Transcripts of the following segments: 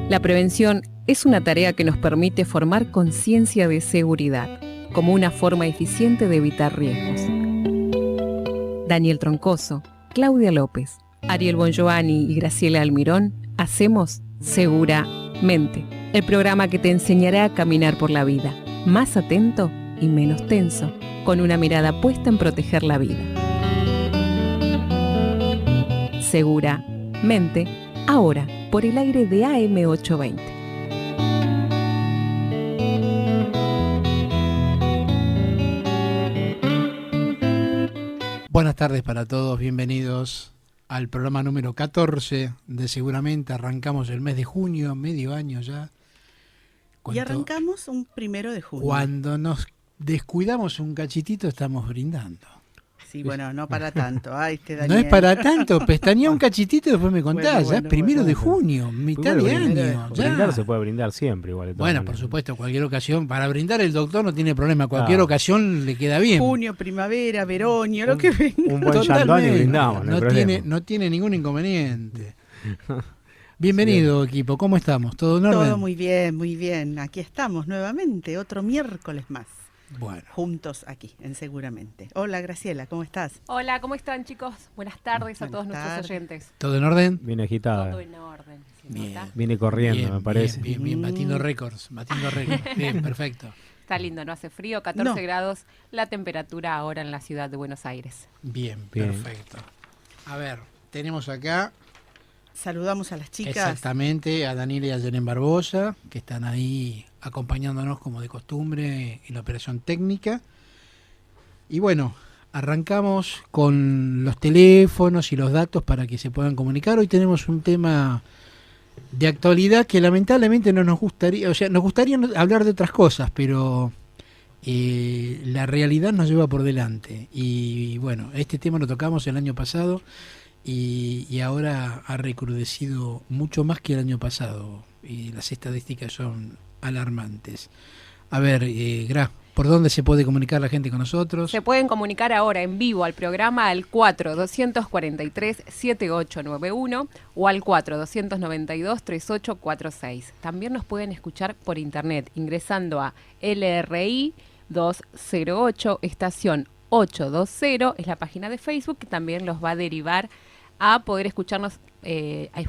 La prevención es una tarea que nos permite formar conciencia de seguridad, como una forma eficiente de evitar riesgos. Daniel Troncoso, Claudia López, Ariel Bongiovanni y Graciela Almirón hacemos Seguramente, el programa que te enseñará a caminar por la vida, más atento y menos tenso, con una mirada puesta en proteger la vida. Seguramente, ahora, por el aire de AM820. Buenas tardes para todos, bienvenidos al programa número 14 de Seguramente. Arrancamos el mes de junio, medio año ya. Y arrancamos un 1 de junio. Cuando nos descuidamos un cachitito estamos brindando. Sí, bueno, no para tanto. Ay, no es para tanto, pestañea un cachitito y después me contás. Bueno, ya 1 de junio, mitad de año. Brindar se puede brindar siempre igual. Bueno, por supuesto, cualquier ocasión. Para brindar el doctor no tiene problema, cualquier ocasión le queda bien. Junio, primavera, veroño, lo que venga. Un buen chandón y brindamos. No tiene ningún inconveniente. Bienvenido, equipo, ¿cómo estamos? ¿Todo en orden? Todo muy bien, muy bien. Aquí estamos nuevamente, otro miércoles más. Bueno. Juntos aquí, en Seguramente. Hola, Graciela, ¿cómo estás? Hola, ¿cómo están, chicos? Buenas tardes a todos nuestros oyentes. ¿Todo en orden? Viene agitada. Todo en orden. Bien. Viene corriendo, bien, me parece. Bien, batiendo récords. Bien, perfecto. Está lindo, no hace frío, 14 grados la temperatura ahora en la ciudad de Buenos Aires. Bien, perfecto. A ver, tenemos acá... Saludamos a las chicas. Exactamente, a Daniela y a Yeren Barbosa, que están ahí acompañándonos como de costumbre en la operación técnica. Y bueno, arrancamos con los teléfonos y los datos para que se puedan comunicar. Hoy tenemos un tema de actualidad que lamentablemente no nos gustaría, o sea, nos gustaría hablar de otras cosas, pero la realidad nos lleva por delante. Y bueno, este tema lo tocamos el año pasado. Y ahora ha recrudecido mucho más que el año pasado y las estadísticas son alarmantes. A ver, Gra, ¿por dónde se puede comunicar la gente con nosotros? Se pueden comunicar ahora en vivo al programa al 4243-7891 o al 4292-3846. También nos pueden escuchar por internet ingresando a LRI 208 estación 820, es la página de Facebook que también los va a derivar a poder escucharnos,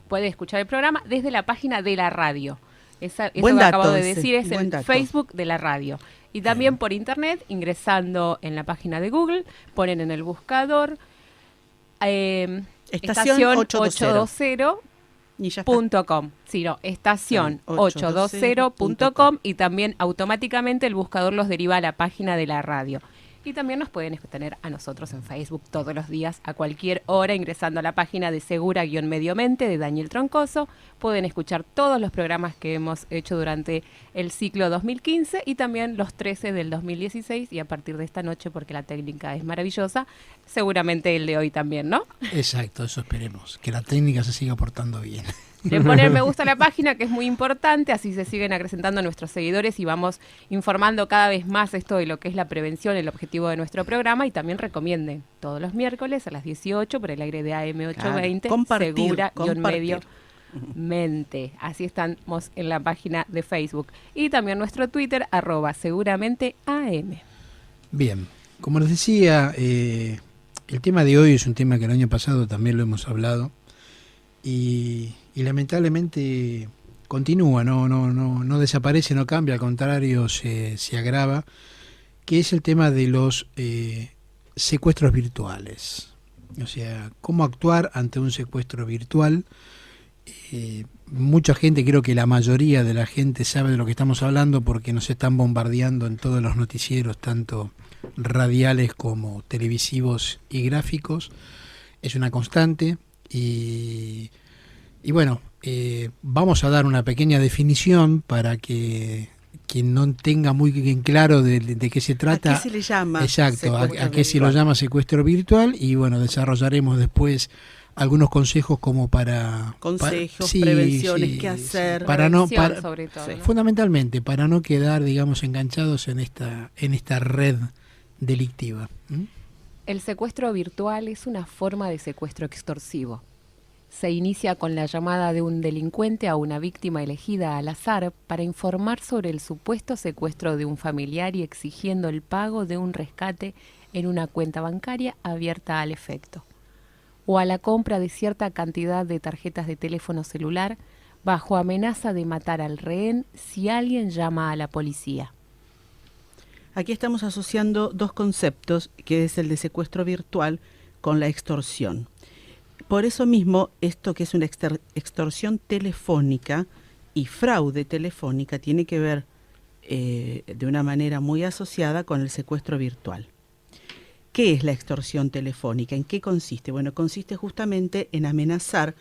puede escuchar el programa desde la página de la radio. Eso que acabo de decir es el Facebook de la radio. Y también por internet, ingresando en la página de Google, ponen en el buscador estación 820.com. Sí, no, estación 820.com y también automáticamente el buscador los deriva a la página de la radio. Y también nos pueden tener a nosotros en Facebook todos los días, a cualquier hora, ingresando a la página de Segura-Mediomente de Daniel Troncoso. Pueden escuchar todos los programas que hemos hecho durante el ciclo 2015 y también los 13 del 2016. Y a partir de esta noche, porque la técnica es maravillosa, seguramente el de hoy también, ¿no? Exacto, eso esperemos, que la técnica se siga portando bien. De poner me gusta a la página, que es muy importante, así se siguen acrecentando nuestros seguidores y vamos informando cada vez más esto de lo que es la prevención, el objetivo de nuestro programa, y también recomienden todos los miércoles a las 18 por el aire de AM820, Segura-Mediomente. Así estamos en la página de Facebook. Y también nuestro Twitter, @seguramenteam. Bien, como les decía, el tema de hoy es un tema que el año pasado también lo hemos hablado. Y lamentablemente continúa, no desaparece, no cambia, al contrario se agrava, que es el tema de los secuestros virtuales. O sea, cómo actuar ante un secuestro virtual. Mucha gente, creo que la mayoría de la gente sabe de lo que estamos hablando porque nos están bombardeando en todos los noticieros, tanto radiales como televisivos y gráficos. Es una constante. Y bueno, vamos a dar una pequeña definición para que quien no tenga muy bien claro de qué se trata. ¿A qué se le llama? Exacto, a qué se lo llama secuestro virtual. Y bueno, desarrollaremos después algunos consejos como para... Consejos, prevenciones, qué hacer. Sobre todo, ¿no? Fundamentalmente, para no quedar, digamos, enganchados en esta red delictiva. El secuestro virtual es una forma de secuestro extorsivo. Se inicia con la llamada de un delincuente a una víctima elegida al azar para informar sobre el supuesto secuestro de un familiar y exigiendo el pago de un rescate en una cuenta bancaria abierta al efecto, o a la compra de cierta cantidad de tarjetas de teléfono celular bajo amenaza de matar al rehén si alguien llama a la policía. Aquí estamos asociando dos conceptos, que es el de secuestro virtual con la extorsión. Por eso mismo, esto que es una extorsión telefónica y fraude telefónica tiene que ver de una manera muy asociada con el secuestro virtual. ¿Qué es la extorsión telefónica? ¿En qué consiste? Bueno, consiste justamente en amenazar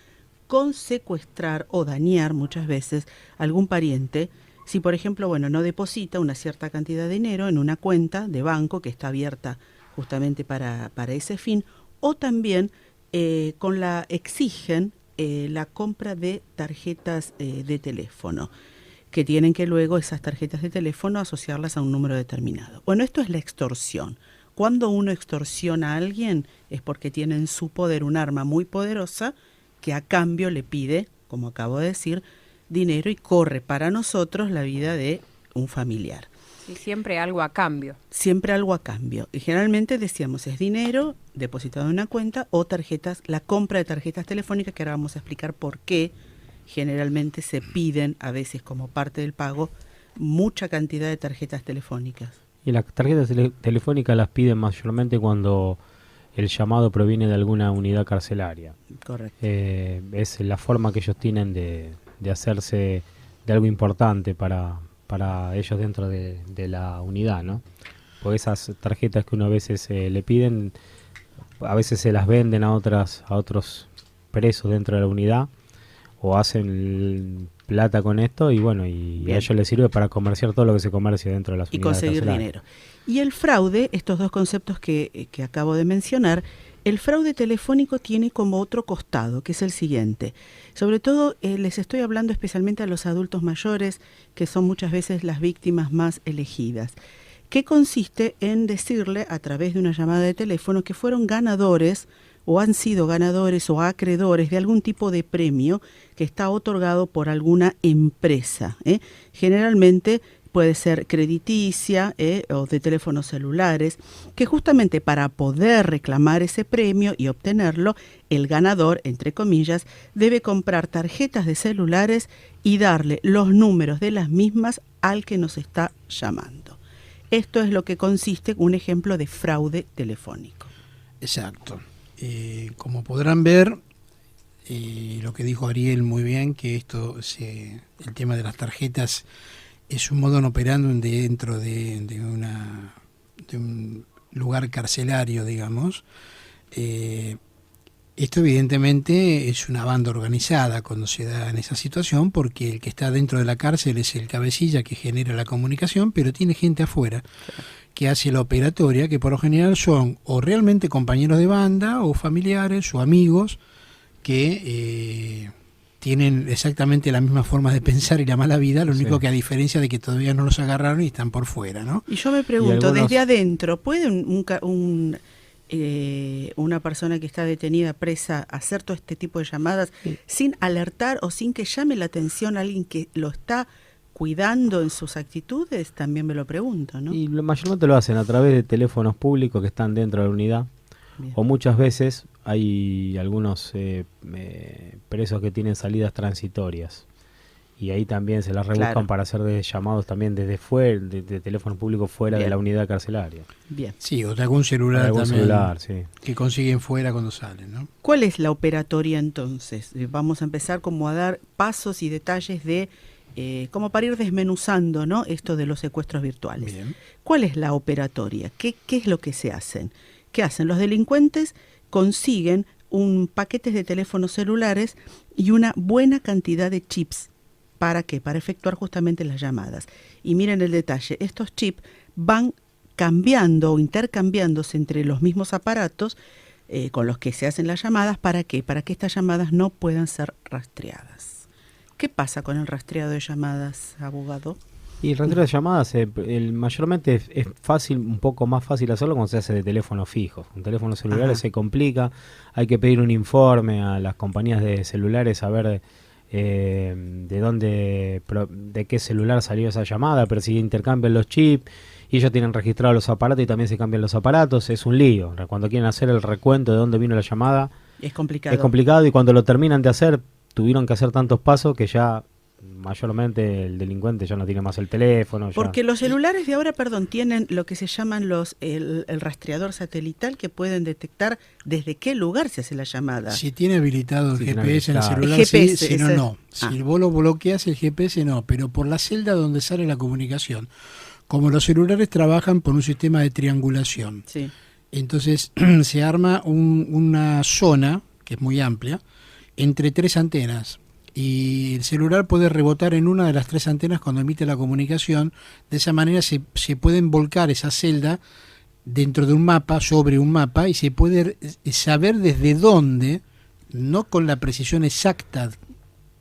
con secuestrar o dañar muchas veces a algún pariente si, por ejemplo, bueno, no deposita una cierta cantidad de dinero en una cuenta de banco que está abierta justamente para ese fin, o también exigen la compra de tarjetas de teléfono, que tienen que luego esas tarjetas de teléfono asociarlas a un número determinado. Bueno, esto es la extorsión. Cuando uno extorsiona a alguien es porque tiene en su poder un arma muy poderosa que a cambio le pide, como acabo de decir, dinero y corre para nosotros la vida de un familiar. Y siempre algo a cambio. Siempre algo a cambio. Y generalmente decíamos es dinero depositado en una cuenta o tarjetas, la compra de tarjetas telefónicas, que ahora vamos a explicar por qué generalmente se piden a veces como parte del pago mucha cantidad de tarjetas telefónicas. Y las tarjetas telefónicas las piden mayormente cuando el llamado proviene de alguna unidad carcelaria. Correcto. Es la forma que ellos tienen de hacerse de algo importante para ellos dentro de la unidad, ¿no? Porque esas tarjetas que uno a veces le piden, a veces se las venden a otros presos dentro de la unidad, o hacen plata con esto, y bueno, y a ellos les sirve para comerciar todo lo que se comercia dentro de las unidades y conseguir dinero. Y el fraude, estos dos conceptos que acabo de mencionar, el fraude telefónico tiene como otro costado, que es el siguiente. Sobre todo les estoy hablando especialmente a los adultos mayores, que son muchas veces las víctimas más elegidas, que consiste en decirle a través de una llamada de teléfono que fueron ganadores o han sido ganadores o acreedores de algún tipo de premio que está otorgado por alguna empresa. Generalmente puede ser crediticia o de teléfonos celulares, que justamente para poder reclamar ese premio y obtenerlo, el ganador, entre comillas, debe comprar tarjetas de celulares y darle los números de las mismas al que nos está llamando. Esto es lo que consiste un ejemplo de fraude telefónico. Exacto. Como podrán ver, lo que dijo Ariel muy bien, que el tema de las tarjetas es un modo operando dentro de un lugar carcelario, digamos. Esto evidentemente es una banda organizada cuando se da en esa situación, porque el que está dentro de la cárcel es el cabecilla que genera la comunicación, pero tiene gente afuera que hace la operatoria, que por lo general son o realmente compañeros de banda o familiares o amigos que tienen exactamente la misma forma de pensar y la mala vida, lo único que a diferencia de que todavía no los agarraron y están por fuera, ¿no? Y yo me pregunto, desde adentro, ¿puede una persona que está detenida, presa, hacer todo este tipo de llamadas sin alertar o sin que llame la atención a alguien que lo está cuidando en sus actitudes? También me lo pregunto, ¿no? Y mayormente lo hacen a través de teléfonos públicos que están dentro de la unidad. Bien. O muchas veces hay algunos presos que tienen salidas transitorias y ahí también se las rebuscan para hacer llamados también desde fuera, de teléfono público fuera de la unidad carcelaria. Bien. Sí, o de algún celular también que consiguen fuera cuando salen, ¿no? ¿Cuál es la operatoria entonces? Vamos a empezar como a dar pasos y detalles de como para ir desmenuzando, ¿no?, esto de los secuestros virtuales. Bien. ¿Cuál es la operatoria? ¿Qué es lo que se hacen? ¿Qué hacen? Los delincuentes consiguen paquetes de teléfonos celulares y una buena cantidad de chips. ¿Para qué? Para efectuar justamente las llamadas. Y miren el detalle, estos chips van cambiando o intercambiándose entre los mismos aparatos con los que se hacen las llamadas. ¿Para qué? Para que estas llamadas no puedan ser rastreadas. ¿Qué pasa con el rastreado de llamadas, abogado? Y el rastreo de llamadas, mayormente es fácil, un poco más fácil hacerlo cuando se hace de teléfono fijo. Con teléfonos celulares se complica, hay que pedir un informe a las compañías de celulares a ver de qué celular salió esa llamada, pero si intercambian los chips y ellos tienen registrados los aparatos y también se cambian los aparatos, es un lío. Cuando quieren hacer el recuento de dónde vino la llamada, es complicado. Es complicado, y cuando lo terminan de hacer, tuvieron que hacer tantos pasos que ya mayormente el delincuente ya no tiene más el teléfono. Porque los celulares de ahora, tienen lo que se llaman el rastreador satelital, que pueden detectar desde qué lugar se hace la llamada. Si tiene habilitado el GPS en el celular, el GPS, sí, si no, no. Si vos lo bloqueas el GPS, no, pero por la celda donde sale la comunicación. Como los celulares trabajan por un sistema de triangulación, sí. Entonces se arma una zona, que es muy amplia, entre 3 antenas. Y el celular puede rebotar en una de las 3 antenas cuando emite la comunicación. De esa manera se pueden volcar esa celda dentro de un mapa, sobre un mapa, y se puede saber desde dónde, no con la precisión exacta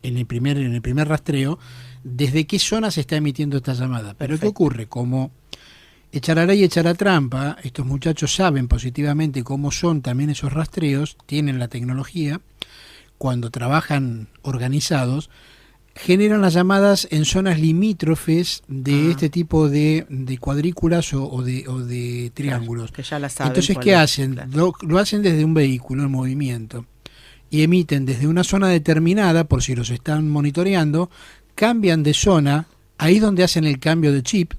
en el primer rastreo, desde qué zona se está emitiendo esta llamada. Pero Perfecto. ¿qué ocurre? Como echará y echará trampa, estos muchachos saben positivamente cómo son también esos rastreos, tienen la tecnología. Cuando trabajan organizados, generan las llamadas en zonas limítrofes de este tipo de cuadrículas o de triángulos. Claro, que ya la saben. Entonces, ¿qué hacen? Claro. Lo hacen desde un vehículo en movimiento y emiten desde una zona determinada, por si los están monitoreando, cambian de zona, ahí es donde hacen el cambio de chip,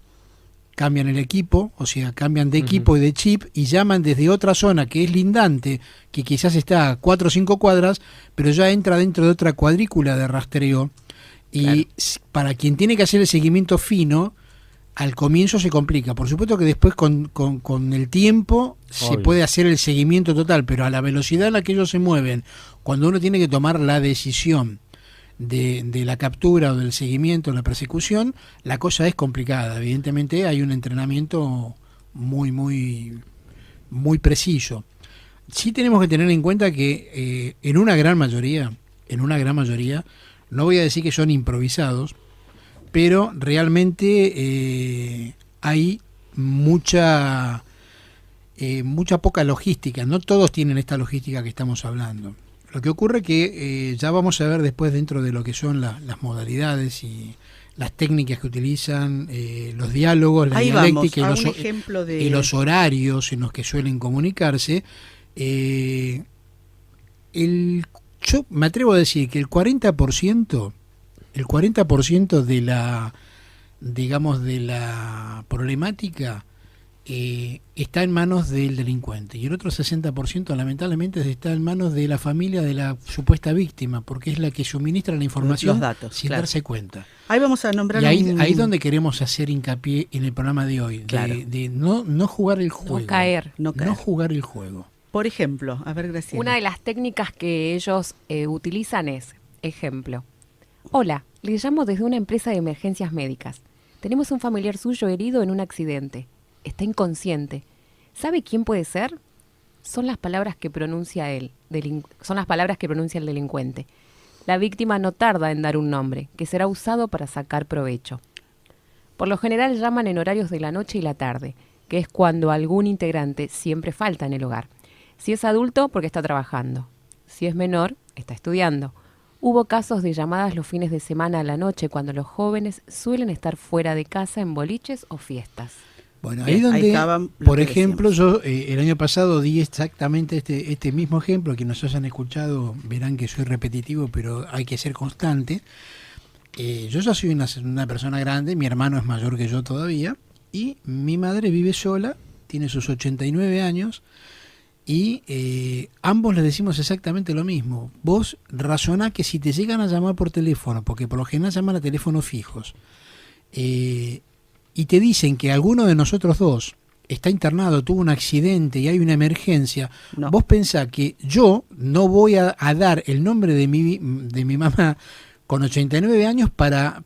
cambian el equipo, o sea, cambian de equipo y de chip, y llaman desde otra zona que es lindante, que quizás está a 4 o 5 cuadras, pero ya entra dentro de otra cuadrícula de rastreo. Y claro, para quien tiene que hacer el seguimiento fino, al comienzo se complica. Por supuesto que después con el tiempo se puede hacer el seguimiento total, pero a la velocidad en la que ellos se mueven, cuando uno tiene que tomar la decisión de la captura o del seguimiento, la persecución, la cosa es complicada. Evidentemente hay un entrenamiento muy, muy, muy preciso. Sí tenemos que tener en cuenta que en una gran mayoría, no voy a decir que son improvisados, pero realmente hay mucha poca logística. No todos tienen esta logística que estamos hablando. Lo que ocurre que ya vamos a ver después, dentro de lo que son las modalidades y las técnicas que utilizan, los diálogos, la dialéctica y los horarios en los que suelen comunicarse. Yo me atrevo a decir que el 40% de la, digamos, de la problemática está en manos del delincuente, y el otro 60% lamentablemente está en manos de la familia de la supuesta víctima, porque es la que suministra la información, los datos, sin darse cuenta. Ahí vamos a nombrar, y ahí es donde queremos hacer hincapié en el programa de hoy, claro, de no jugar el juego, no jugar el juego. Por ejemplo, a ver, Graciela. Una de las técnicas que ellos utilizan es, ejemplo: hola, le llamo desde una empresa de emergencias médicas. Tenemos un familiar suyo herido en un accidente. Está inconsciente. ¿Sabe quién puede ser? Son las palabras que pronuncia el delincuente. La víctima no tarda en dar un nombre, que será usado para sacar provecho. Por lo general llaman en horarios de la noche y la tarde, que es cuando algún integrante siempre falta en el hogar. Si es adulto, porque está trabajando. Si es menor, está estudiando. Hubo casos de llamadas los fines de semana a la noche, cuando los jóvenes suelen estar fuera de casa en boliches o fiestas. Bueno, ahí donde, por ejemplo, yo el año pasado di exactamente este mismo ejemplo. Quienes nos hayan escuchado verán que soy repetitivo, pero hay que ser constante. Yo ya soy una persona grande, mi hermano es mayor que yo todavía, y mi madre vive sola, tiene sus 89 años, y ambos les decimos exactamente lo mismo. Vos razoná que si te llegan a llamar por teléfono, porque por lo general llaman a teléfonos fijos, y te dicen que alguno de nosotros dos está internado, tuvo un accidente y hay una emergencia, no. Vos pensá que yo no voy a dar el nombre de mi mamá con 89 años para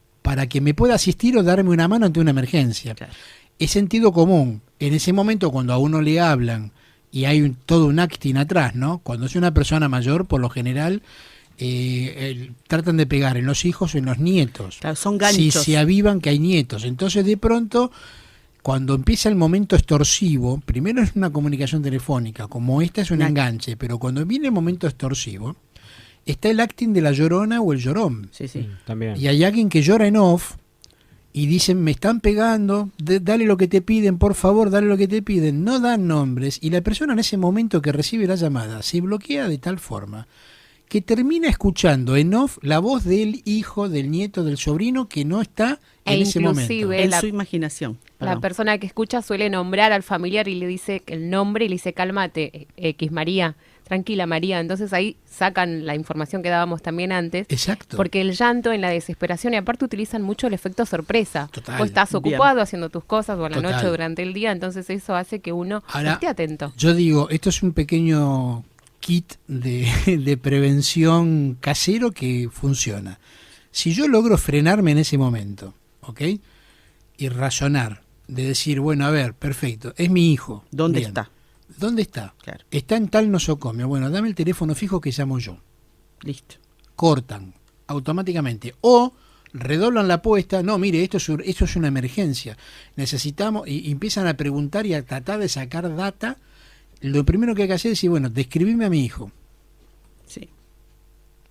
que me pueda asistir o darme una mano ante una emergencia. Claro. Es sentido común. En ese momento, cuando a uno le hablan y hay todo un acting atrás, ¿no? Cuando es una persona mayor, por lo general, tratan de pegar en los hijos o en los nietos. Claro, son Si ganchos. se avivan que hay nietos. Entonces, de pronto, cuando empieza el momento extorsivo, primero es una comunicación telefónica, como esta es un enganche, pero cuando viene el momento extorsivo, está el acting de la llorona o el llorón. Sí, sí. También. Y hay alguien que llora en off y dicen, me están pegando, dale lo que te piden, por favor, dale lo que te piden. No dan nombres y la persona en ese momento que recibe la llamada se bloquea de tal forma que termina escuchando en off la voz del hijo, del nieto, del sobrino que no está en ese momento. inclusive En su imaginación. la Perdón. persona que escucha suele nombrar al familiar y le dice el nombre y le dice, cálmate, X María, tranquila María. Entonces ahí sacan la información que dábamos también antes. Exacto. Porque el llanto en la desesperación, y aparte utilizan mucho el efecto sorpresa. Total. Vos estás Bien. ocupado haciendo tus cosas o a la Total. noche durante el día, entonces eso hace que uno Ahora, esté atento. Yo digo, esto es un pequeño kit de prevención casero que funciona. Si yo logro frenarme en ese momento, ¿ok? Y razonar, de decir, bueno, a ver, perfecto, es mi hijo. ¿Dónde Bien. está? ¿Dónde está? Claro. Está en tal nosocomio. Bueno, dame el teléfono fijo que llamo yo. Listo. Cortan automáticamente. O redoblan la apuesta. No, mire, esto es una emergencia. Necesitamos, y empiezan a preguntar y a tratar de sacar data. Lo primero que hay que hacer es decir, bueno, describime a mi hijo. Sí.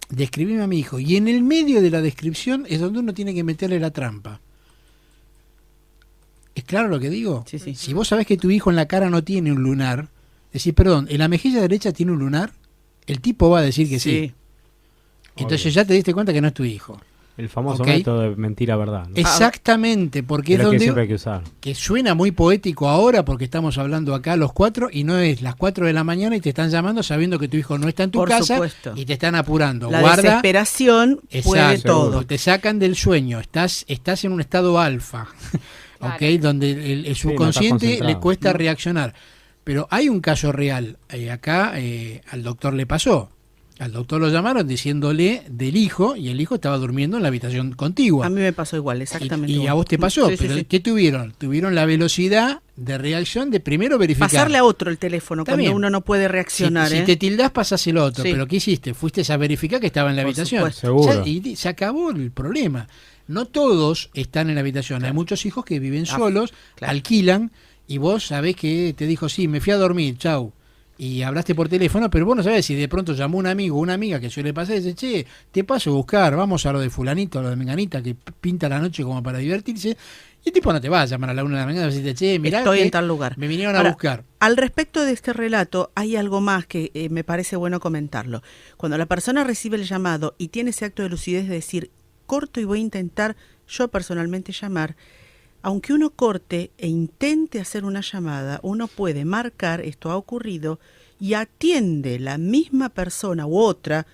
Describime a mi hijo. Y en el medio de la descripción es donde uno tiene que meterle la trampa. ¿Es claro lo que digo? Sí, sí. Si vos sabés que tu hijo en la cara no tiene un lunar, decís, perdón, ¿en la mejilla derecha tiene un lunar? El tipo va a decir que sí. Entonces Obvio. ya te diste cuenta que no es tu hijo. El famoso Ok. método de mentira verdad, ¿no? Exactamente, porque es Pero que donde... siempre hay que usar. que suena muy poético ahora porque estamos hablando acá los cuatro y no es las 4 de la mañana y te están llamando sabiendo que tu hijo no está en tu Por casa supuesto. y te están apurando. La Guarda, desesperación puede exacto, todo. te sacan del sueño, estás en un estado alfa, Claro. ¿ok? Donde el no estás subconsciente le concentrado. cuesta reaccionar. Pero hay un caso real, acá al doctor le pasó. Al doctor lo llamaron diciéndole del hijo y el hijo estaba durmiendo en la habitación contigua. A mí me pasó igual, exactamente. Y a igual. vos te pasó, Sí, sí, pero sí. ¿qué tuvieron? Tuvieron la velocidad de reacción de primero verificar. Pasarle a otro el teléfono Está cuando bien. uno no puede reaccionar. Si ¿eh? te tildás, pasás el otro. Sí. Pero ¿qué hiciste? Fuiste a verificar que estaba en la Por habitación. supuesto. Seguro. Y se acabó el problema. No todos están en la habitación. Claro. Hay muchos hijos que viven Ah, solos, claro. alquilan, y vos sabés que te dijo, sí, me fui a dormir, chau. Y hablaste por teléfono, pero vos no sabés si de pronto llamó un amigo o una amiga que suele pasar y dice, che, te paso a buscar, vamos a lo de fulanito, a lo de menganita, que pinta la noche como para divertirse. Y el tipo no te va a llamar a la 1 de la mañana y decirte, che, mirá Estoy que en tal lugar. me vinieron Ahora, a buscar. Al respecto de este relato, hay algo más que me parece bueno comentarlo. Cuando la persona recibe el llamado y tiene ese acto de lucidez de decir, corto y voy a intentar yo personalmente llamar, aunque uno corte e intente hacer una llamada, uno puede marcar, esto ha ocurrido, y atiende la misma persona u otra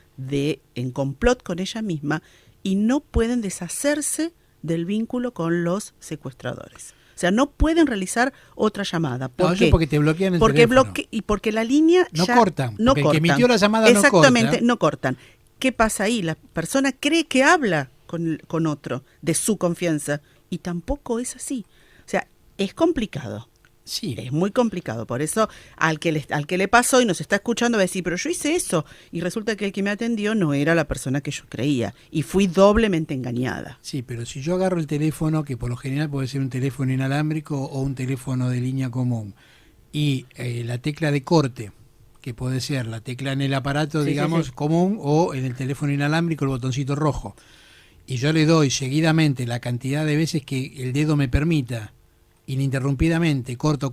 en complot con ella misma y no pueden deshacerse del vínculo con los secuestradores. O sea, no pueden realizar otra llamada. ¿Por No, qué? eso porque te bloquean el Porque teléfono. y porque la línea No ya cortan, no porque el que cortan. emitió la llamada no Exactamente, corta. no cortan. ¿Qué pasa ahí? La persona cree que habla con otro de su confianza y tampoco es así. O sea, es complicado. Sí. Es muy complicado, por eso al que le pasó y nos está escuchando va a decir, pero yo hice eso, y resulta que el que me atendió no era la persona que yo creía, y fui doblemente engañada. Sí, pero si yo agarro el teléfono, que por lo general puede ser un teléfono inalámbrico o un teléfono de línea común, y la tecla de corte, que puede ser la tecla en el aparato, Sí, digamos, sí, sí. común, o en el teléfono inalámbrico el botoncito rojo, y yo le doy seguidamente la cantidad de veces que el dedo me permita, ininterrumpidamente, corto,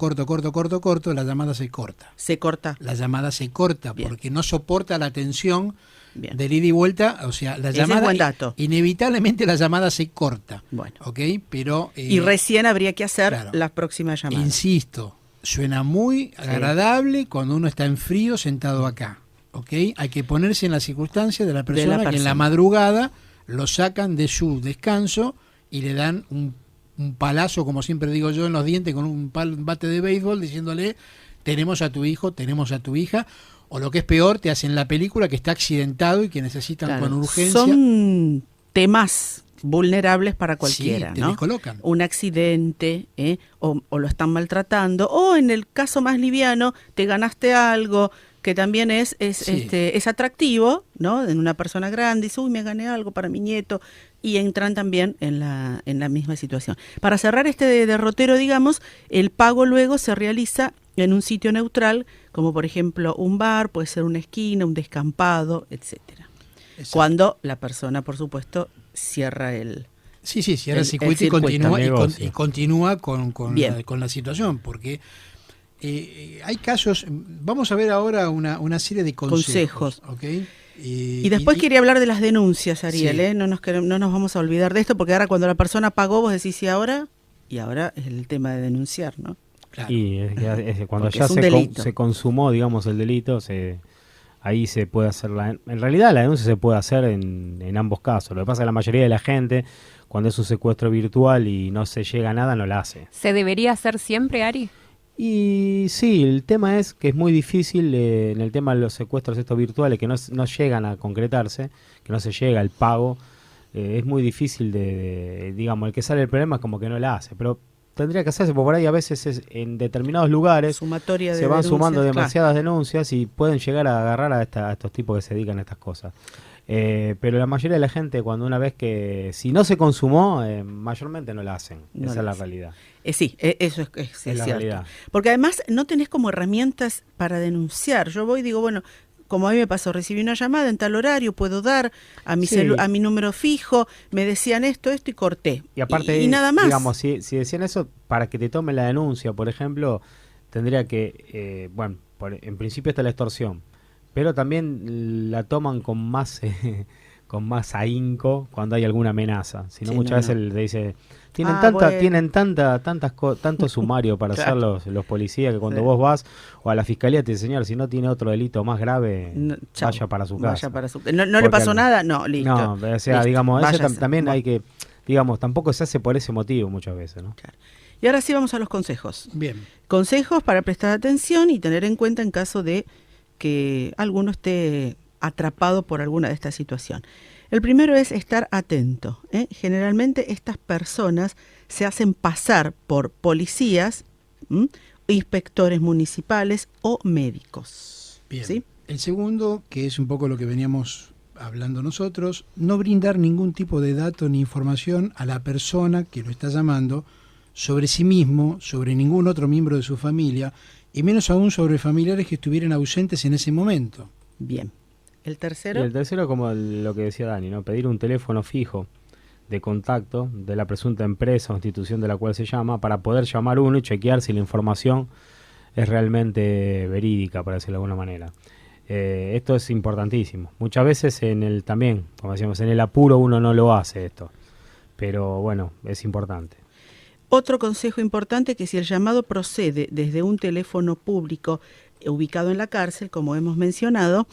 la llamada se corta. Se corta. La llamada se corta Bien. porque no soporta la tensión Bien. del ida y vuelta, o sea, la Ese es llamada buen dato. inevitablemente la llamada se corta. Bueno. ¿Ok? Pero Y recién habría que hacer claro. la próxima llamada. insisto, suena muy agradable cuando uno está en frío sentado acá. ¿Ok? Hay que ponerse en las circunstancias de la persona que en la persona. madrugada lo sacan de su descanso y le dan un palazo, como siempre digo yo, en los dientes con un bate de béisbol diciéndole tenemos a tu hijo, tenemos a tu hija, o lo que es peor, te hacen la película que está accidentado y que necesitan Claro. con urgencia. Son temas vulnerables para cualquiera, Sí, te ¿no? descolocan. Un accidente, o lo están maltratando, o en el caso más liviano, te ganaste algo, que también es atractivo, ¿no? En una persona grande, dice, uy, me gané algo para mi nieto, y entran también en la misma situación. Para cerrar este derrotero, digamos, el pago luego se realiza en un sitio neutral, como por ejemplo un bar, puede ser una esquina, un descampado, etcétera. Exacto. Cuando la persona, por supuesto, cierra el... Sí, cierra el circuito y continúa con la situación, porque hay casos, vamos a ver ahora una serie de consejos. ¿Okay? Y después quería hablar de las denuncias, Ariel, sí. No nos vamos a olvidar de esto, porque ahora cuando la persona pagó, vos decís, y ahora es el tema de denunciar, ¿no? Claro. Y cuando ya se consumó, digamos, el delito, ahí se puede hacer en realidad la denuncia se puede hacer en ambos casos. Lo que pasa es que la mayoría de la gente, cuando es un secuestro virtual y no se llega a nada, no la hace. ¿Se debería hacer siempre, Ari? Y sí, el tema es que es muy difícil en el tema de los secuestros estos virtuales que no llegan a concretarse, que no se llega al pago. Es muy difícil digamos, el que sale el problema es como que no la hace, pero tendría que hacerse, porque por ahí a veces en determinados lugares se van sumando demasiadas denuncias y pueden llegar a agarrar a estos tipos que se dedican a estas cosas. Pero la mayoría de la gente, cuando una vez que si no se consumó, mayormente no la hacen. Esa es la realidad. Sí, eso es la cierto. Realidad. Porque además no tenés como herramientas para denunciar. Yo voy y digo, bueno, como a mí me pasó, recibí una llamada en tal horario, puedo dar a mi número fijo, me decían esto y corté. Y aparte, y nada más. Digamos, si decían eso, para que te tomen la denuncia, por ejemplo, tendría que, en principio está la extorsión, pero también la toman con más ahínco cuando hay alguna amenaza. Si no, muchas veces le dice, tienen tanto sumario para hacer los policías que cuando vos vas o a la fiscalía te dicen, señor, si no tiene otro delito más grave, vaya para su casa. ¿No le pasó nada? No, listo. No, o sea, listo. Digamos, también hay que, digamos, tampoco se hace por ese motivo muchas veces, ¿no? Claro. Y ahora sí vamos a los consejos. Bien. Consejos para prestar atención y tener en cuenta en caso de que alguno esté atrapado por alguna de estas situaciones. El primero es estar atento. Generalmente estas personas se hacen pasar por policías, inspectores municipales o médicos. Bien. ¿Sí? El segundo, que es un poco lo que veníamos hablando nosotros, no brindar ningún tipo de dato ni información a la persona que lo está llamando sobre sí mismo, sobre ningún otro miembro de su familia, y menos aún sobre familiares que estuvieran ausentes en ese momento. Bien. ¿El tercero? Y el tercero, como lo que decía Dani, ¿no? Pedir un teléfono fijo de contacto de la presunta empresa o institución de la cual se llama para poder llamar uno y chequear si la información es realmente verídica, por decirlo de alguna manera. Esto es importantísimo. Muchas veces también, como decíamos, en el apuro uno no lo hace esto, pero bueno, es importante. Otro consejo importante, que si el llamado procede desde un teléfono público ubicado en la cárcel, como hemos mencionado,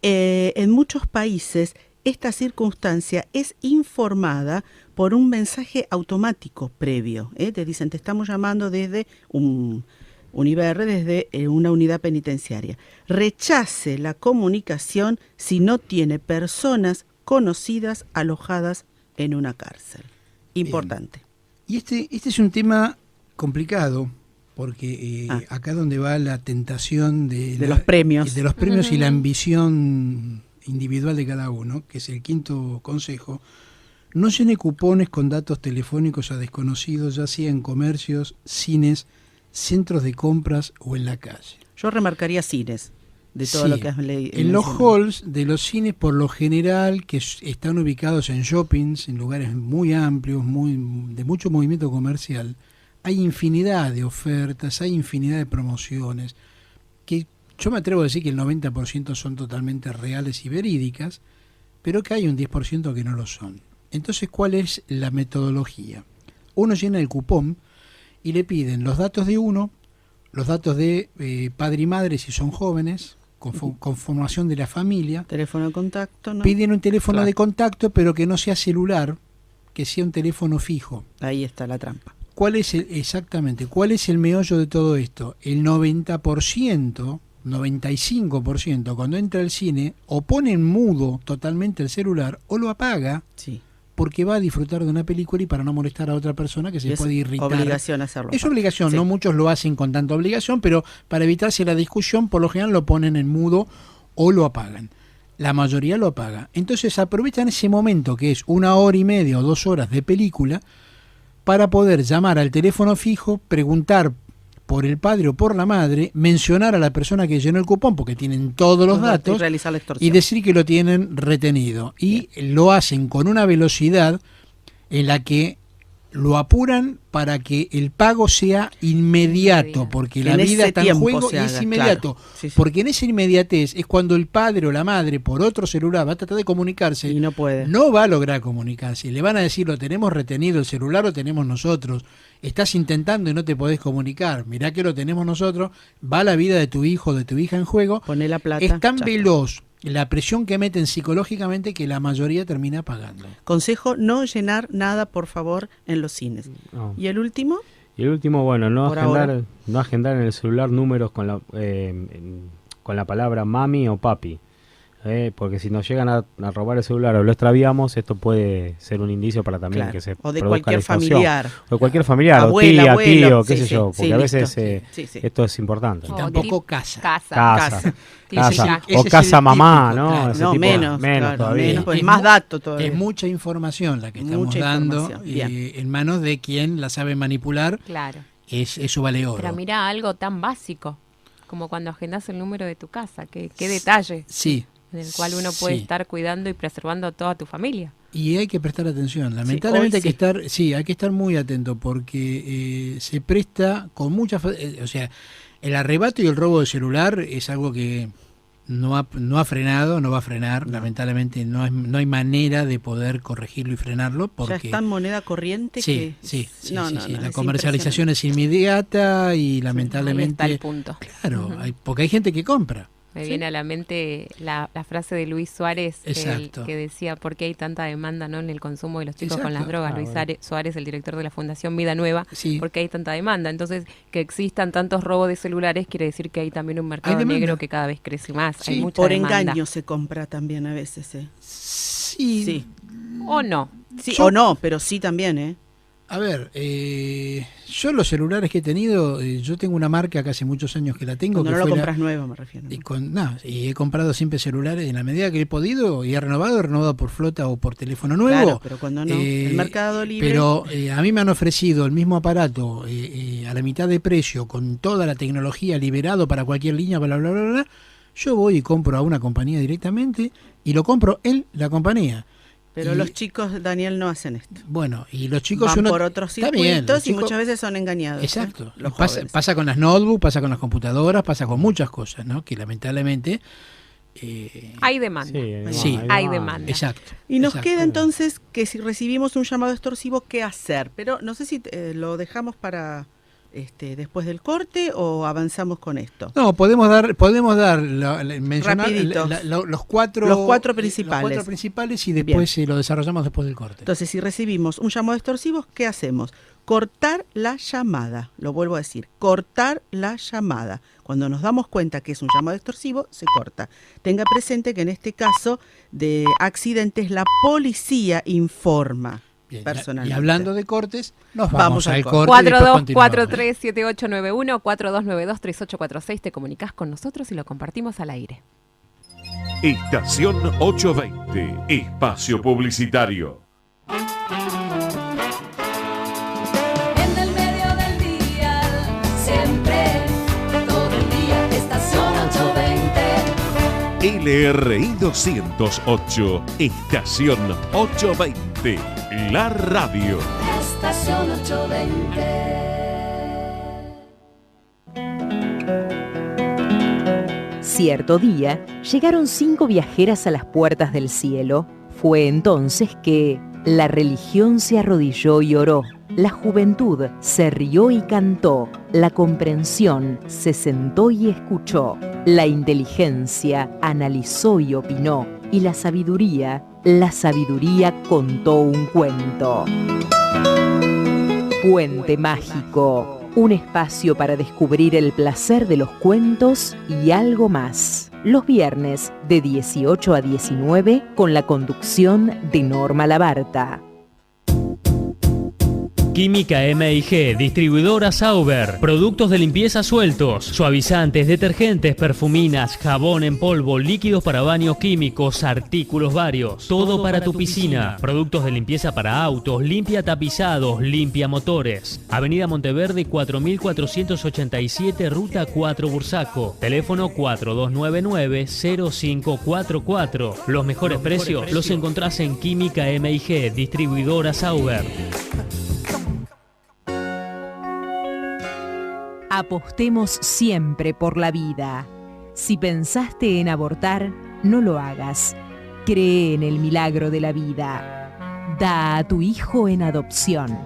en muchos países esta circunstancia es informada por un mensaje automático previo. Te dicen, te estamos llamando desde un IBR, desde una unidad penitenciaria. Rechace la comunicación si no tiene personas conocidas alojadas en una cárcel. Importante. Bien. Y este es un tema complicado, porque acá donde va la tentación de los premios. De los premios y la ambición individual de cada uno, que es el quinto consejo, no llene cupones con datos telefónicos a desconocidos, ya sea en comercios, cines, centros de compras o en la calle. Yo remarcaría cines, de todo lo que has leído. En los halls de los cines, por lo general, que están ubicados en shoppings, en lugares muy amplios, de mucho movimiento comercial, hay infinidad de ofertas, hay infinidad de promociones, que yo me atrevo a decir que el 90% son totalmente reales y verídicas, pero que hay un 10% que no lo son. Entonces, ¿cuál es la metodología? Uno llena el cupón y le piden los datos de uno, los datos de padre y madre si son jóvenes, conformación de la familia. Teléfono de contacto, ¿no? Piden un teléfono de contacto, pero que no sea celular, que sea un teléfono fijo. Ahí está la trampa. ¿Cuál es cuál es el meollo de todo esto? El 90%, 95%, cuando entra al cine, o pone en mudo totalmente el celular, o lo apaga, porque va a disfrutar de una película y para no molestar a otra persona que se puede irritar. Es obligación hacerlo. Es obligación, sí. No muchos lo hacen con tanta obligación, pero para evitarse la discusión, por lo general lo ponen en mudo o lo apagan. La mayoría lo apaga. Entonces aprovechan ese momento que es 1 hora y media o 2 horas de película para poder llamar al teléfono fijo, preguntar por el padre o por la madre, mencionar a la persona que llenó el cupón porque tienen todos los datos y realizar la extorsión. y decir que lo tienen retenido. Y lo hacen con una velocidad en la que lo apuran para que el pago sea inmediato, porque la vida está en juego y es inmediato. Claro. Sí, sí. Porque en esa inmediatez es cuando el padre o la madre por otro celular va a tratar de comunicarse y no puede. No va a lograr comunicarse. Le van a decir, lo tenemos retenido, el celular lo tenemos nosotros. Estás intentando y no te podés comunicar. Mirá que lo tenemos nosotros. Va la vida de tu hijo o de tu hija en juego. Poné la plata. Es tan veloz la presión que meten psicológicamente que la mayoría termina pagando. Consejo, no llenar nada, por favor, en los cines. No. ¿Y el último? Y el último, bueno, no Por agendar en el celular números con la palabra mami o papi. Porque si nos llegan a robar el celular o lo extraviamos, esto puede ser un indicio para también Claro. que se O de produzca cualquier la extorsión. familiar. O de cualquier familiar, Abuela, o tía, abuelo. tío, qué Sí, sé sí, yo, porque sí, a listo. veces Sí, sí. esto es importante. Y Oh, tampoco casa. Casa, Típica. casa. Ese O es casa el mamá, típico, ¿no? claro. Ese No, tipo- menos menos todavía. menos, pues Es más mu- dato todavía. Es mucha información la que estamos Mucha dando información, bien. en manos de quien la sabe manipular. Claro. Eso vale oro. Pero mira, algo tan básico como cuando agendas el número de tu casa. Qué detalle. Sí. En el cual uno puede Sí. estar cuidando y preservando a toda tu familia. Y hay que prestar atención. Lamentablemente hoy hay que estar muy atento porque se presta con mucha o sea, el arrebato y el robo de celular es algo que no ha frenado, no va a frenar. Lamentablemente no hay manera de poder corregirlo y frenarlo porque Ya está en moneda corriente sí, que... sí. No, La es comercialización es inmediata y lamentablemente Ahí está el punto. claro, Ujú. porque hay gente que compra. Me Sí. viene a la mente la frase de Luis Suárez, Exacto. que decía, ¿por qué hay tanta demanda, no, en el consumo de los chicos con las Exacto. drogas? Ah, Luis bueno. Suárez, el director de la Fundación Vida Nueva, Sí. ¿por qué hay tanta demanda? Entonces, que existan tantos robos de celulares quiere decir que hay también un mercado Hay demanda. negro que cada vez crece más. Sí, hay mucha Por demanda. engaño se compra también a veces, ¿eh? Sí. Sí. ¿O no? Sí, Yo- o no, pero sí también, ¿eh? A ver, yo los celulares que he tenido, yo tengo una marca que hace muchos años que la tengo. Cuando que no lo fue la- compras nuevo, me refiero. ¿no? y he comprado siempre celulares en la medida que he podido y he renovado por flota o por teléfono nuevo. Claro, pero cuando no, el Mercado Libre... Pero a mí me han ofrecido el mismo aparato a la mitad de precio, con toda la tecnología liberado para cualquier línea, bla, bla, bla, bla. Yo voy y compro a una compañía directamente y lo compro la compañía. Pero y- los chicos, Daniel, no hacen esto. Bueno, y los chicos Van uno- por otros está bien, circuitos los y chicos- muchas veces son engañados. Exacto. Los Pasa, jóvenes. pasa con las notebooks, pasa con las computadoras, pasa con muchas cosas, ¿no? Que lamentablemente... Hay demanda. Sí. Hay demanda. Exacto. Y nos exacto. queda entonces que si recibimos un llamado extorsivo, ¿qué hacer? Pero no sé si lo dejamos para después del corte o avanzamos con esto. No, podemos dar mencionar Rapiditos. los cuatro Los cuatro principales. los cuatro principales y después lo desarrollamos después del corte. Entonces, si recibimos un llamado extorsivo, ¿qué hacemos? Cortar la llamada. Lo vuelvo a decir, cortar la llamada. Cuando nos damos cuenta que es un llamado extorsivo, se corta. Tenga presente que en este caso de accidentes, la policía informa. Bien, personalmente. y hablando de cortes, nos vamos al corte. 42437891, 42923846. Te comunicas con nosotros y lo compartimos al aire. Estación 820, espacio publicitario. En el medio del día, siempre, todo el día, estación 820. LRI 208, estación 820, la radio. Estación 820. Cierto día, llegaron 5 viajeras a las puertas del cielo. Fue entonces que la religión se arrodilló y oró. La juventud se rió y cantó. La comprensión se sentó y escuchó. La inteligencia analizó y opinó. Y la sabiduría contó un cuento. Puente Mágico, un espacio para descubrir el placer de los cuentos y algo más. los viernes de 18 a 19 con la conducción de Norma Labarta. Química M&G, distribuidora Sauber, productos de limpieza sueltos, suavizantes, detergentes, perfuminas, jabón en polvo, líquidos para baños químicos, artículos varios, todo para tu piscina, productos de limpieza para autos, limpia tapizados, limpia motores. Avenida Monteverde 4487, Ruta 4 Bursaco, teléfono 4299-0544. Los mejores precios los encontrás en Química M&G, distribuidora Sauber. Apostemos siempre por la vida. Si pensaste en abortar, no lo hagas. Cree en el milagro de la vida. Da a tu hijo en adopción.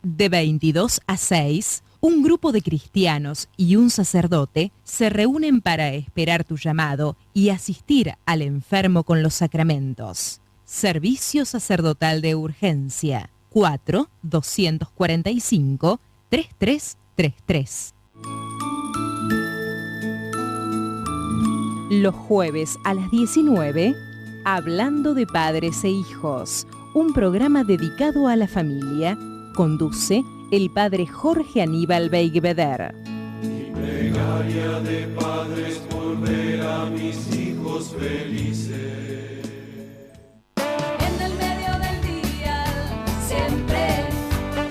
De 22 a 6, un grupo de cristianos y un sacerdote se reúnen para esperar tu llamado y asistir al enfermo con los sacramentos. Servicio sacerdotal de urgencia. 4-245-3333. Los jueves a las 19, Hablando de Padres e Hijos, un programa dedicado a la familia, conduce el padre Jorge Aníbal Beigbeder. Mi plegaria de padres por ver a mis hijos felices. Siempre,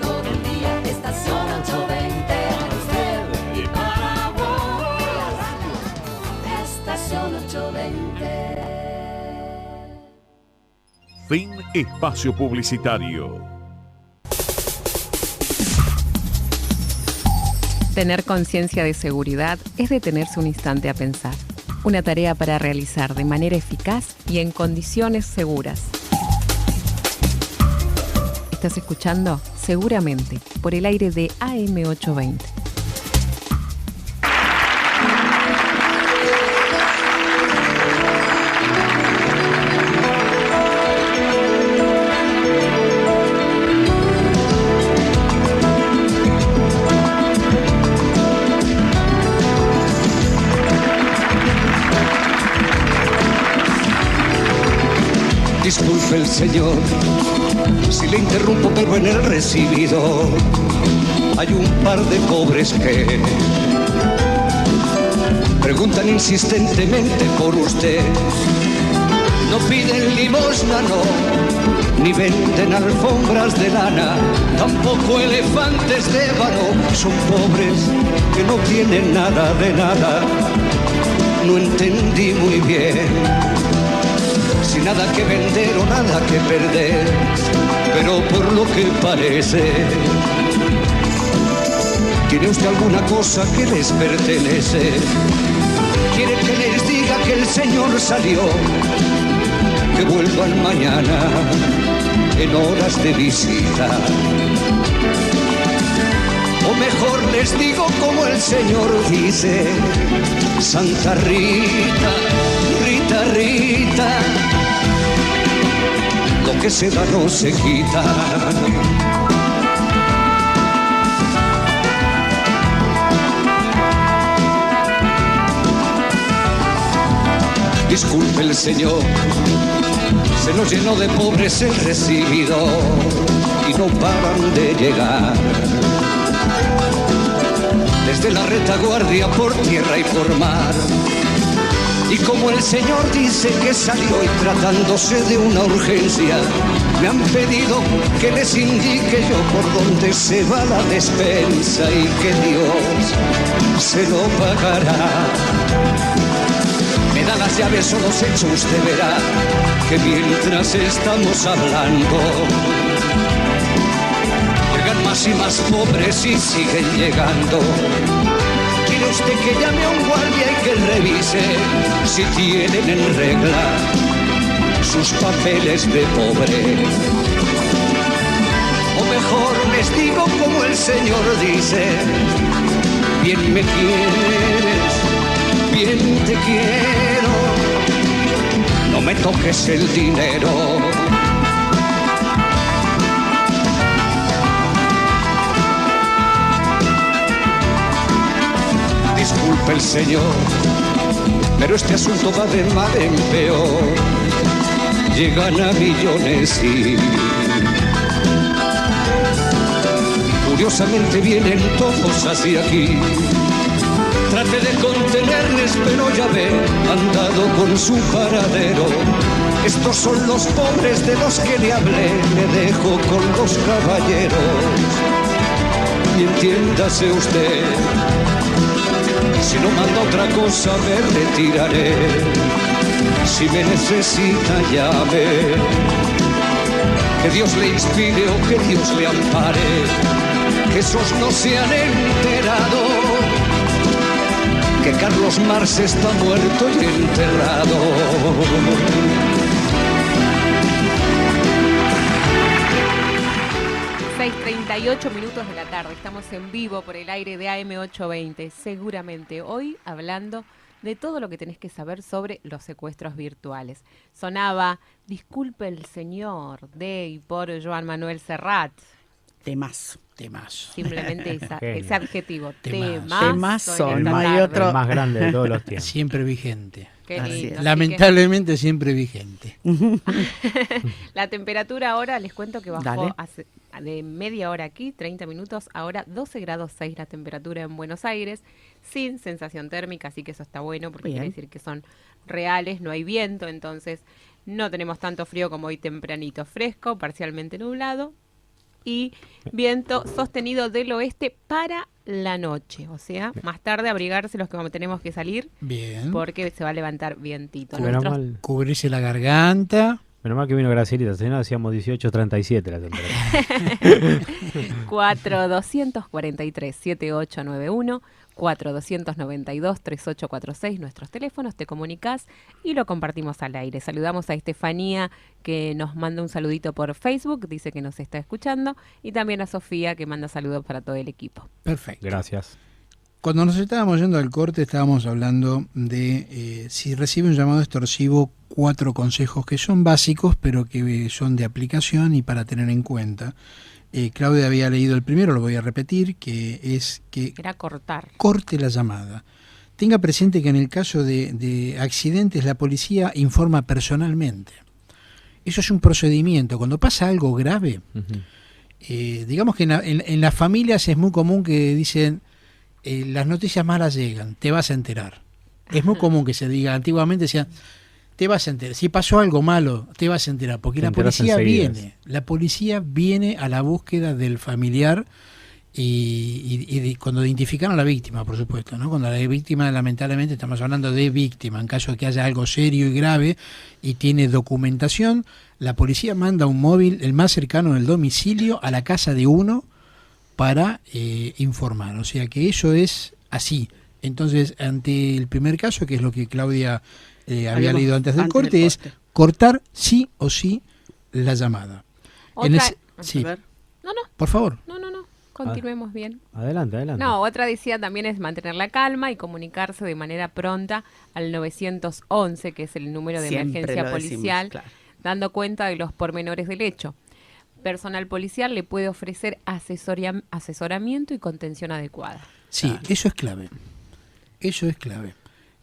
todo el día, estación 820. Para usted y para vos. Estación 820. Fin espacio publicitario. Tener conciencia de seguridad es detenerse un instante a pensar. Una tarea para realizar de manera eficaz y en condiciones seguras. Estás escuchando Seguramente por el aire de AM820. Disculpe el señor si le interrumpo, pero en el recibido hay un par de pobres que preguntan insistentemente por usted. No piden limosna, no, ni venden alfombras de lana, tampoco elefantes de ébano. Son pobres que no tienen nada de nada. No entendí muy bien, sin nada que vender o nada que perder, pero por lo que parece, ¿tiene usted alguna cosa que les pertenece? ¿Quiere que les diga que el Señor salió? Que vuelvan mañana en horas de visita. O mejor les digo como el Señor dice: Santa Rita, Rita, Rita, lo que se da no se quita. Disculpe el Señor, se nos llenó de pobres el recibido y no paran de llegar. Desde la retaguardia por tierra y por mar. Y como el Señor dice que salió y tratándose de una urgencia, me han pedido que les indique yo por dónde se va la despensa y que Dios se lo pagará. Me da las llaves o los hechos, usted verá que mientras estamos hablando llegan más y más pobres y siguen llegando. ¿Quiere usted que llame a un guardia y que revise si tienen en regla sus papeles de pobre? O mejor les digo como el Señor dice: bien me quieres, bien te quiero, no me toques el dinero. disculpe el señor, pero este asunto va de mal en peor. Llegan a millones y curiosamente vienen todos hacia aquí. Trate de contenerles, pero ya ve, han dado con su paradero. Estos son los pobres de los que le hablé, me dejo con los caballeros. Y entiéndase usted, si no manda otra cosa me retiraré. Si me necesita llame, que Dios le inspire o que Dios le ampare, que esos no se han enterado, que Carlos Marx está muerto y enterrado. 6:38 minutos de la tarde, estamos en vivo por el aire de AM820, seguramente hoy hablando de todo lo que tenés que saber sobre los secuestros virtuales. Sonaba Disculpe el Señor, de y por Joan Manuel Serrat. Temazo. Simplemente ese adjetivo. Temazo. El No hay otro. el más grande de todos los tiempos. Siempre vigente. Qué lindo. Lamentablemente siempre vigente. La temperatura ahora, les cuento que bajó Dale. hace, de media hora aquí, 30 minutos, ahora 12 grados 6 la temperatura en Buenos Aires, sin sensación térmica, así que eso está bueno porque Bien. quiere decir que son reales, no hay viento, entonces no tenemos tanto frío como hoy tempranito, fresco, parcialmente nublado y viento sostenido del oeste para la noche, o sea, más tarde abrigarse los que tenemos que salir. Bien. Porque se va a levantar vientito. Menos mal, Cubrirse la garganta. menos mal que vino Gracielita, si no decíamos 18:37 la temperatura. 4243-7891, 4292-3846, nuestros teléfonos, te comunicás y lo compartimos al aire. Saludamos a Estefanía, que nos manda un saludito por Facebook, dice que nos está escuchando, y también a Sofía, que manda saludos para todo el equipo. Perfecto. Gracias. Cuando nos estábamos yendo al corte estábamos hablando de si recibe un llamado extorsivo, 4 consejos que son básicos pero que son de aplicación y para tener en cuenta. Claudia había leído el primero, lo voy a repetir, que es que Era cortar. corte la llamada. Tenga presente que en el caso de accidentes la policía informa personalmente. Eso es un procedimiento. Cuando pasa algo grave, digamos que en las familias es muy común que dicen las noticias malas llegan, te vas a enterar. Es muy común que se diga, antiguamente decían, te vas a enterar. Si pasó algo malo, te vas a enterar. Porque la policía viene a la búsqueda del familiar y cuando identificaron a la víctima, por supuesto, ¿no? Cuando la víctima, lamentablemente, estamos hablando de víctima, en caso de que haya algo serio y grave y tiene documentación, la policía manda un móvil, el más cercano del domicilio, a la casa de uno para informar. O sea que eso es así. Entonces, ante el primer caso, que es lo que Claudia había leído antes del corte, es cortar sí o sí la llamada. Sí. No, Por favor. No. Continuemos bien. Adelante. No, otra decía también es mantener la calma y comunicarse de manera pronta al 911, que es el número de Siempre emergencia lo decimos, policial, claro. dando cuenta de los pormenores del hecho. Personal policial le puede ofrecer asesoramiento y contención adecuada. Sí, eso es clave. Eso es clave.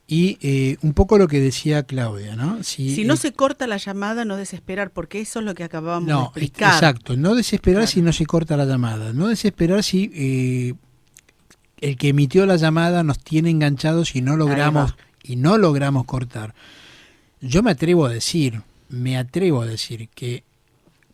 Y un poco lo que decía Claudia, ¿no? Si no se corta la llamada, no desesperar, porque eso es lo que acabábamos de No, explicar. exacto. No desesperar Claro. si no se corta la llamada. No desesperar si el que emitió la llamada nos tiene enganchados y no logramos cortar. Yo me atrevo a decir que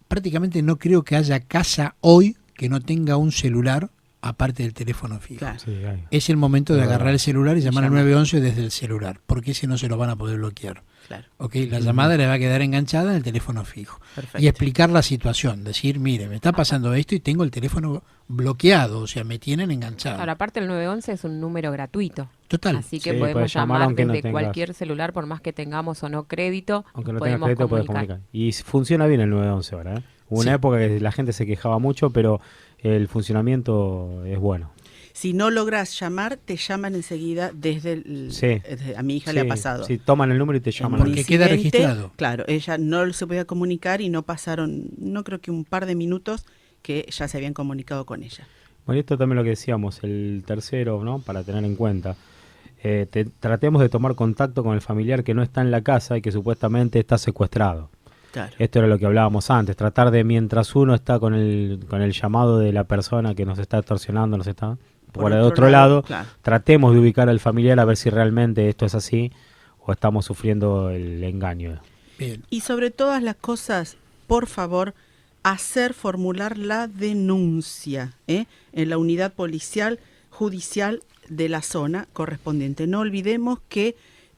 prácticamente no creo que haya casa hoy que no tenga un celular aparte del teléfono fijo. Claro. Sí, hay. Es el momento de agarrar el celular y llamar al Llama. 911 desde el celular, porque ese no se lo van a poder bloquear. Claro. ¿Ok? La llamada le va a quedar enganchada en el teléfono fijo. Perfecto. Y explicar la situación, decir, mire, me está pasando esto y tengo el teléfono bloqueado, o sea, me tienen enganchado. Ahora, aparte el 911 es un número gratuito. Total. Así que Sí, podemos puedes llamar llamar aunque no desde tengas. cualquier celular, por más que tengamos o no crédito, Aunque no tengas podemos crédito, puedes comunicar. comunicar. Y funciona bien el 911 ahora, ¿eh? Hubo una Sí. época que la gente se quejaba mucho, pero el funcionamiento es bueno. Si no logras llamar, te llaman enseguida desde el... Sí. A mi hija le ha pasado. Sí, toman el número y te llaman. Por Porque queda incidente, registrado. Claro, ella no se podía comunicar y no pasaron, no creo que un par de minutos que ya se habían comunicado con ella. Bueno, esto también lo que decíamos, el tercero, ¿no? Para tener en cuenta. tratemos de tomar contacto con el familiar que no está en la casa y que supuestamente está secuestrado. Claro. Esto era lo que hablábamos antes, tratar de, mientras uno está con el llamado de la persona que nos está extorsionando, nos está por el otro lado, claro. Tratemos de ubicar al familiar a ver si realmente esto es así o estamos sufriendo el engaño. Bien. Y sobre todas las cosas, por favor, formular la denuncia en la unidad policial judicial de la zona correspondiente. No olvidemos que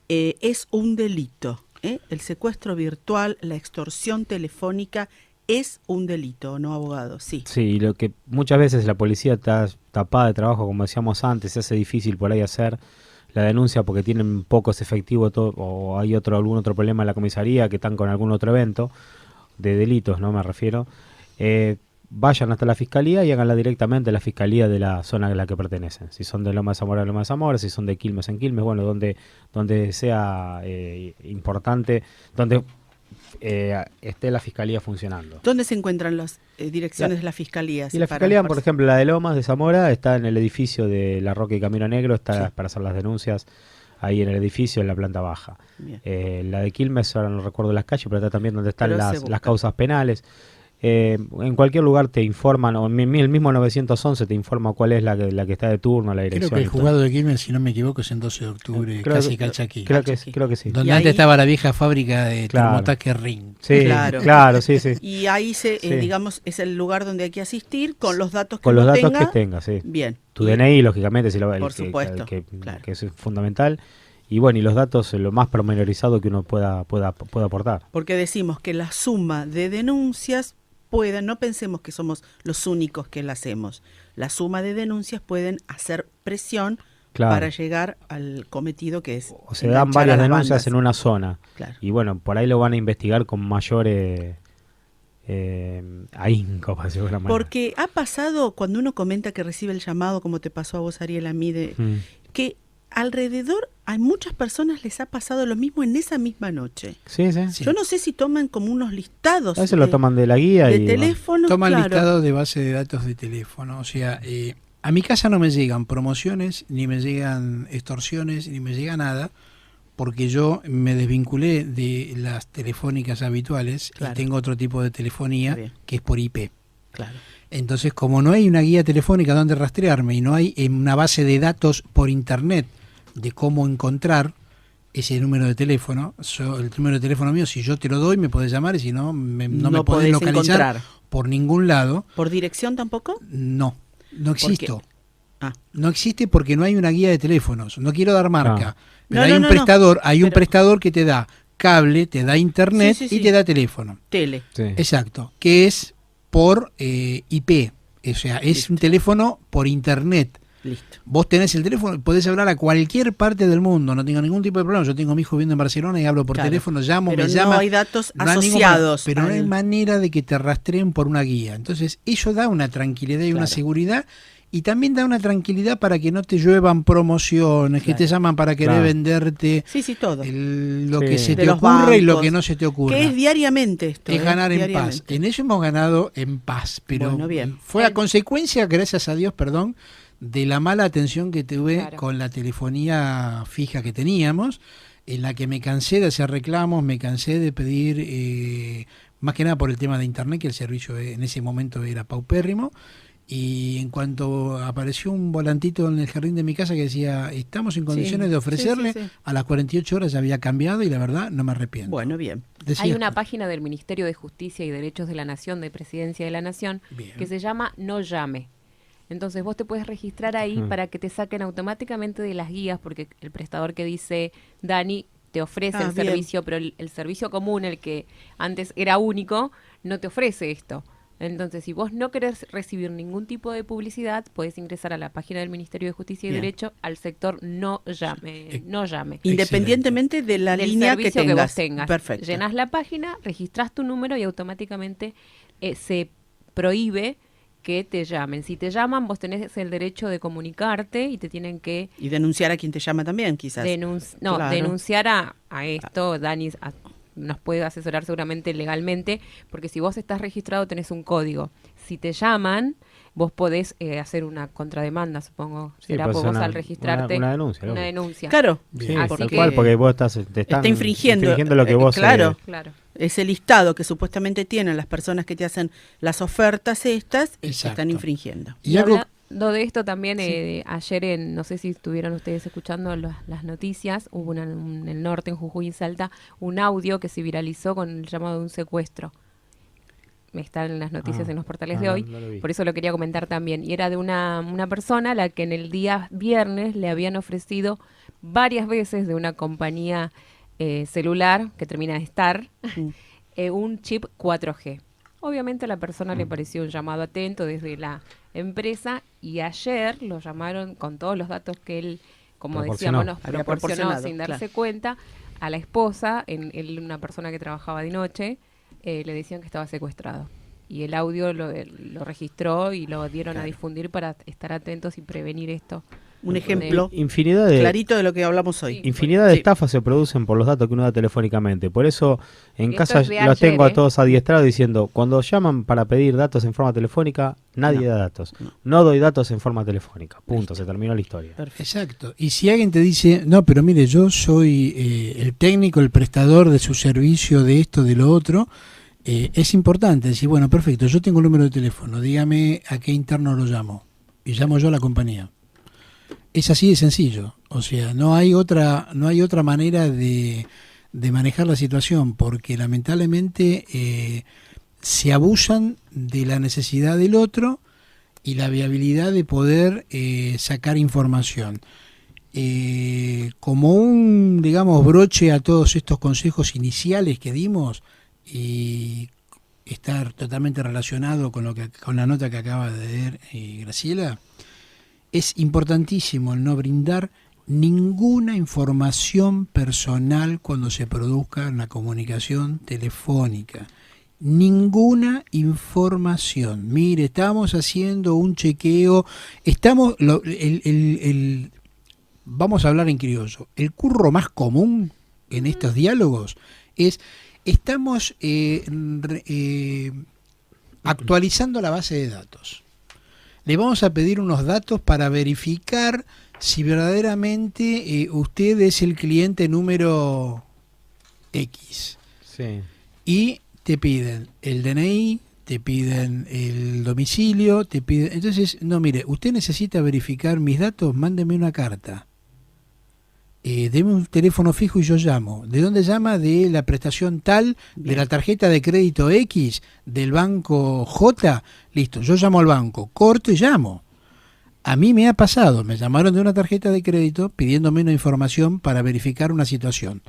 es un delito. El secuestro virtual, la extorsión telefónica es un delito, ¿no, abogado? Sí. Sí, lo que muchas veces la policía está tapada de trabajo, como decíamos antes, se hace difícil por ahí hacer la denuncia porque tienen pocos efectivos o hay algún otro problema en la comisaría que están con algún otro evento de delitos, no me refiero. Vayan hasta la fiscalía y háganla directamente a la fiscalía de la zona a la que pertenecen. Si son de Loma de Zamora, Loma de Zamora, si son de Quilmes, en Quilmes, bueno, donde sea importante, donde esté la fiscalía funcionando. ¿Dónde se encuentran las direcciones de la fiscalía? Y la fiscalía, por ejemplo, la de Lomas de Zamora está en el edificio de La Roca y Camino Negro, está para hacer las denuncias ahí en el edificio, en la planta baja. La de Quilmes, ahora no recuerdo las calles, pero está también donde están las causas penales. En cualquier lugar te informan, o el mismo 911 te informa cuál es la que está de turno, la dirección. Creo que el juzgado de Quilmes, si no me equivoco, es en 12 de octubre, casi Calchaquí. Creo que sí. Donde antes estaba la vieja fábrica de termotaque Ring. Sí, claro, sí. Y ahí digamos, es el lugar donde hay que asistir con los datos que uno tenga. Que tenga, sí. Bien. Tu DNI, lógicamente, por supuesto, claro. que es fundamental. Y bueno, y los datos lo más pormenorizado que uno pueda aportar. Porque decimos que la suma de denuncias no pensemos que somos los únicos que la hacemos. La suma de denuncias pueden hacer presión para llegar al cometido que es. O se dan varias denuncias bandas en una zona. Claro. Y bueno, por ahí lo van a investigar con mayor ahínco, para decirlo de alguna manera. Porque ha pasado, cuando uno comenta que recibe el llamado, como te pasó a vos, Ariel, a mí, que alrededor a muchas personas les ha pasado lo mismo en esa misma noche. Sí. Yo no sé si toman como unos listados. A veces lo toman de la guía de y teléfono. Toman listados de base de datos de teléfono. O sea, a mi casa no me llegan promociones, ni me llegan extorsiones, ni me llega nada, porque yo me desvinculé de las telefónicas habituales y tengo otro tipo de telefonía que es por IP. Claro. Entonces, como no hay una guía telefónica donde rastrearme y no hay una base de datos por internet de cómo encontrar ese número de teléfono, el número de teléfono mío, si yo te lo doy me podés llamar y si no, no me podés localizar encontrar por ningún lado. ¿Por dirección tampoco? No existo. No existe porque no hay una guía de teléfonos. No quiero dar marca, pero hay un prestador, un prestador que te da cable, te da internet y te da teléfono. Tele. Sí. Exacto, que es por IP, o sea, es un teléfono por internet. Listo. Vos tenés el teléfono, podés hablar a cualquier parte del mundo, no tengo ningún tipo de problema. Yo tengo a mi hijo viviendo en Barcelona y hablo por teléfono, llamo, pero me llama. No hay datos asociados. Pero no hay manera de que te rastreen por una guía. Entonces, eso da una tranquilidad y una seguridad. Y también da una tranquilidad para que no te lluevan promociones, que te llaman para querer venderte todo. Lo que se te ocurre y lo que no se te ocurre. Que es diariamente esto. Es ganar en paz. En eso hemos ganado en paz, pero fue a consecuencia, gracias a Dios, de la mala atención que tuve con la telefonía fija que teníamos, en la que me cansé de hacer reclamos, me cansé de pedir, más que nada por el tema de internet, que el servicio en ese momento era paupérrimo. Y en cuanto apareció un volantito en el jardín de mi casa que decía, estamos en condiciones de ofrecerle, a las 48 horas ya había cambiado y la verdad no me arrepiento. Bueno, bien. Hay una página del Ministerio de Justicia y Derechos de la Nación, de Presidencia de la Nación, que se llama No Llame. Entonces vos te puedes registrar ahí para que te saquen automáticamente de las guías, porque el prestador que dice Dani te ofrece el servicio, pero el servicio común, el que antes era único, no te ofrece esto. Entonces, si vos no querés recibir ningún tipo de publicidad, podés ingresar a la página del Ministerio de Justicia y Derecho al sector No Llame. Independientemente de la línea que vos tengas. Perfecto. Llenás la página, registrás tu número y automáticamente se prohíbe que te llamen. Si te llaman, vos tenés el derecho de comunicarte y te tienen que... Y denunciar a quien te llama también, quizás. Denunciar a esto, Dani... nos puede asesorar seguramente legalmente, porque si vos estás registrado tenés un código. Si te llaman, vos podés hacer una contrademanda, supongo. Sí, será pues porque vos una- al registrarte una denuncia, una ¿no? denuncia. Claro, Bien. Así Tal que- cual, porque vos te están está infringiendo, lo que vos claro. Claro. ese listado que supuestamente tienen las personas que te hacen las ofertas estas, Exacto. están infringiendo. Y hablando de esto también, ayer, no sé si estuvieron ustedes escuchando las noticias, hubo en el norte, en Jujuy y Salta, un audio que se viralizó con el llamado de un secuestro. Están en las noticias en los portales de hoy, no lo vi. por eso lo quería comentar también. Y era de una persona a la que en el día viernes le habían ofrecido varias veces de una compañía celular que termina de Star, un chip 4G. Obviamente a la persona le pareció un llamado atento desde la empresa y ayer lo llamaron con todos los datos que él, como Proporcionó. decíamos, nos Había proporcionó proporcionado, sin darse claro. cuenta. A la esposa, él, una persona que trabajaba de noche, le decían que estaba secuestrado. Y el audio lo registró y lo dieron a difundir para estar atentos y prevenir esto. Un ejemplo Infinidad de clarito de lo que hablamos hoy. Infinidad de Sí. estafas se producen por los datos que uno da telefónicamente. Por eso en Esto casa es de los ayer, tengo a todos adiestrados diciendo, cuando llaman para pedir datos en forma telefónica, nadie No. da datos. No doy datos en forma telefónica. Punto, se terminó la historia. Exacto. Y si alguien te dice, no, pero mire, yo soy el técnico, el prestador de su servicio, de esto, de lo otro, es importante decir, bueno, perfecto, yo tengo un número de teléfono, dígame a qué interno lo llamo. Y llamo yo a la compañía. Es así de sencillo. O sea, no hay otra manera de manejar la situación, porque lamentablemente se abusan de la necesidad del otro y la viabilidad de poder sacar información. Como un, digamos, broche a todos estos consejos iniciales que dimos, y estar totalmente relacionado con con la nota que acaba de leer Graciela, es importantísimo el no brindar ninguna información personal cuando se produzca una comunicación telefónica. Ninguna información. Mire, estamos haciendo un chequeo, vamos a hablar en criollo. El curro más común en estos diálogos es: estamos actualizando la base de datos. Le vamos a pedir unos datos para verificar si verdaderamente usted es el cliente número X. Sí. Y te piden el DNI, te piden el domicilio, te piden... Entonces, no, mire, usted necesita verificar mis datos, mándeme una carta. Deme un teléfono fijo y yo llamo. ¿De dónde llama? De la prestación tal, de la tarjeta de crédito X, del banco J. Listo, yo llamo al banco, corto y llamo. A mí me ha pasado, me llamaron de una tarjeta de crédito pidiéndome una información para verificar una situación.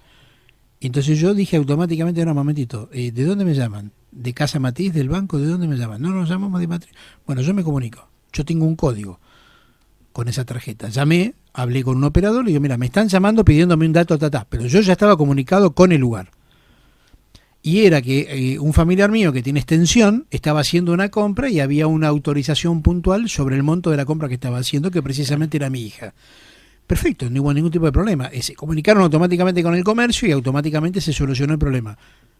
Entonces yo dije automáticamente, no, un momentito, ¿de dónde me llaman? ¿De Casa Matiz, del banco? ¿De dónde me llaman? No, nos llamamos de Matriz. Bueno, yo me comunico, yo tengo un código con esa tarjeta. Llamé, hablé con un operador, le digo, mira, me están llamando pidiéndome un dato, pero yo ya estaba comunicado con el lugar. Y era que un familiar mío que tiene extensión estaba haciendo una compra y había una autorización puntual sobre el monto de la compra que estaba haciendo, que precisamente era mi hija. Perfecto, no hubo ningún tipo de problema. Se comunicaron automáticamente con el comercio y automáticamente se solucionó el problema.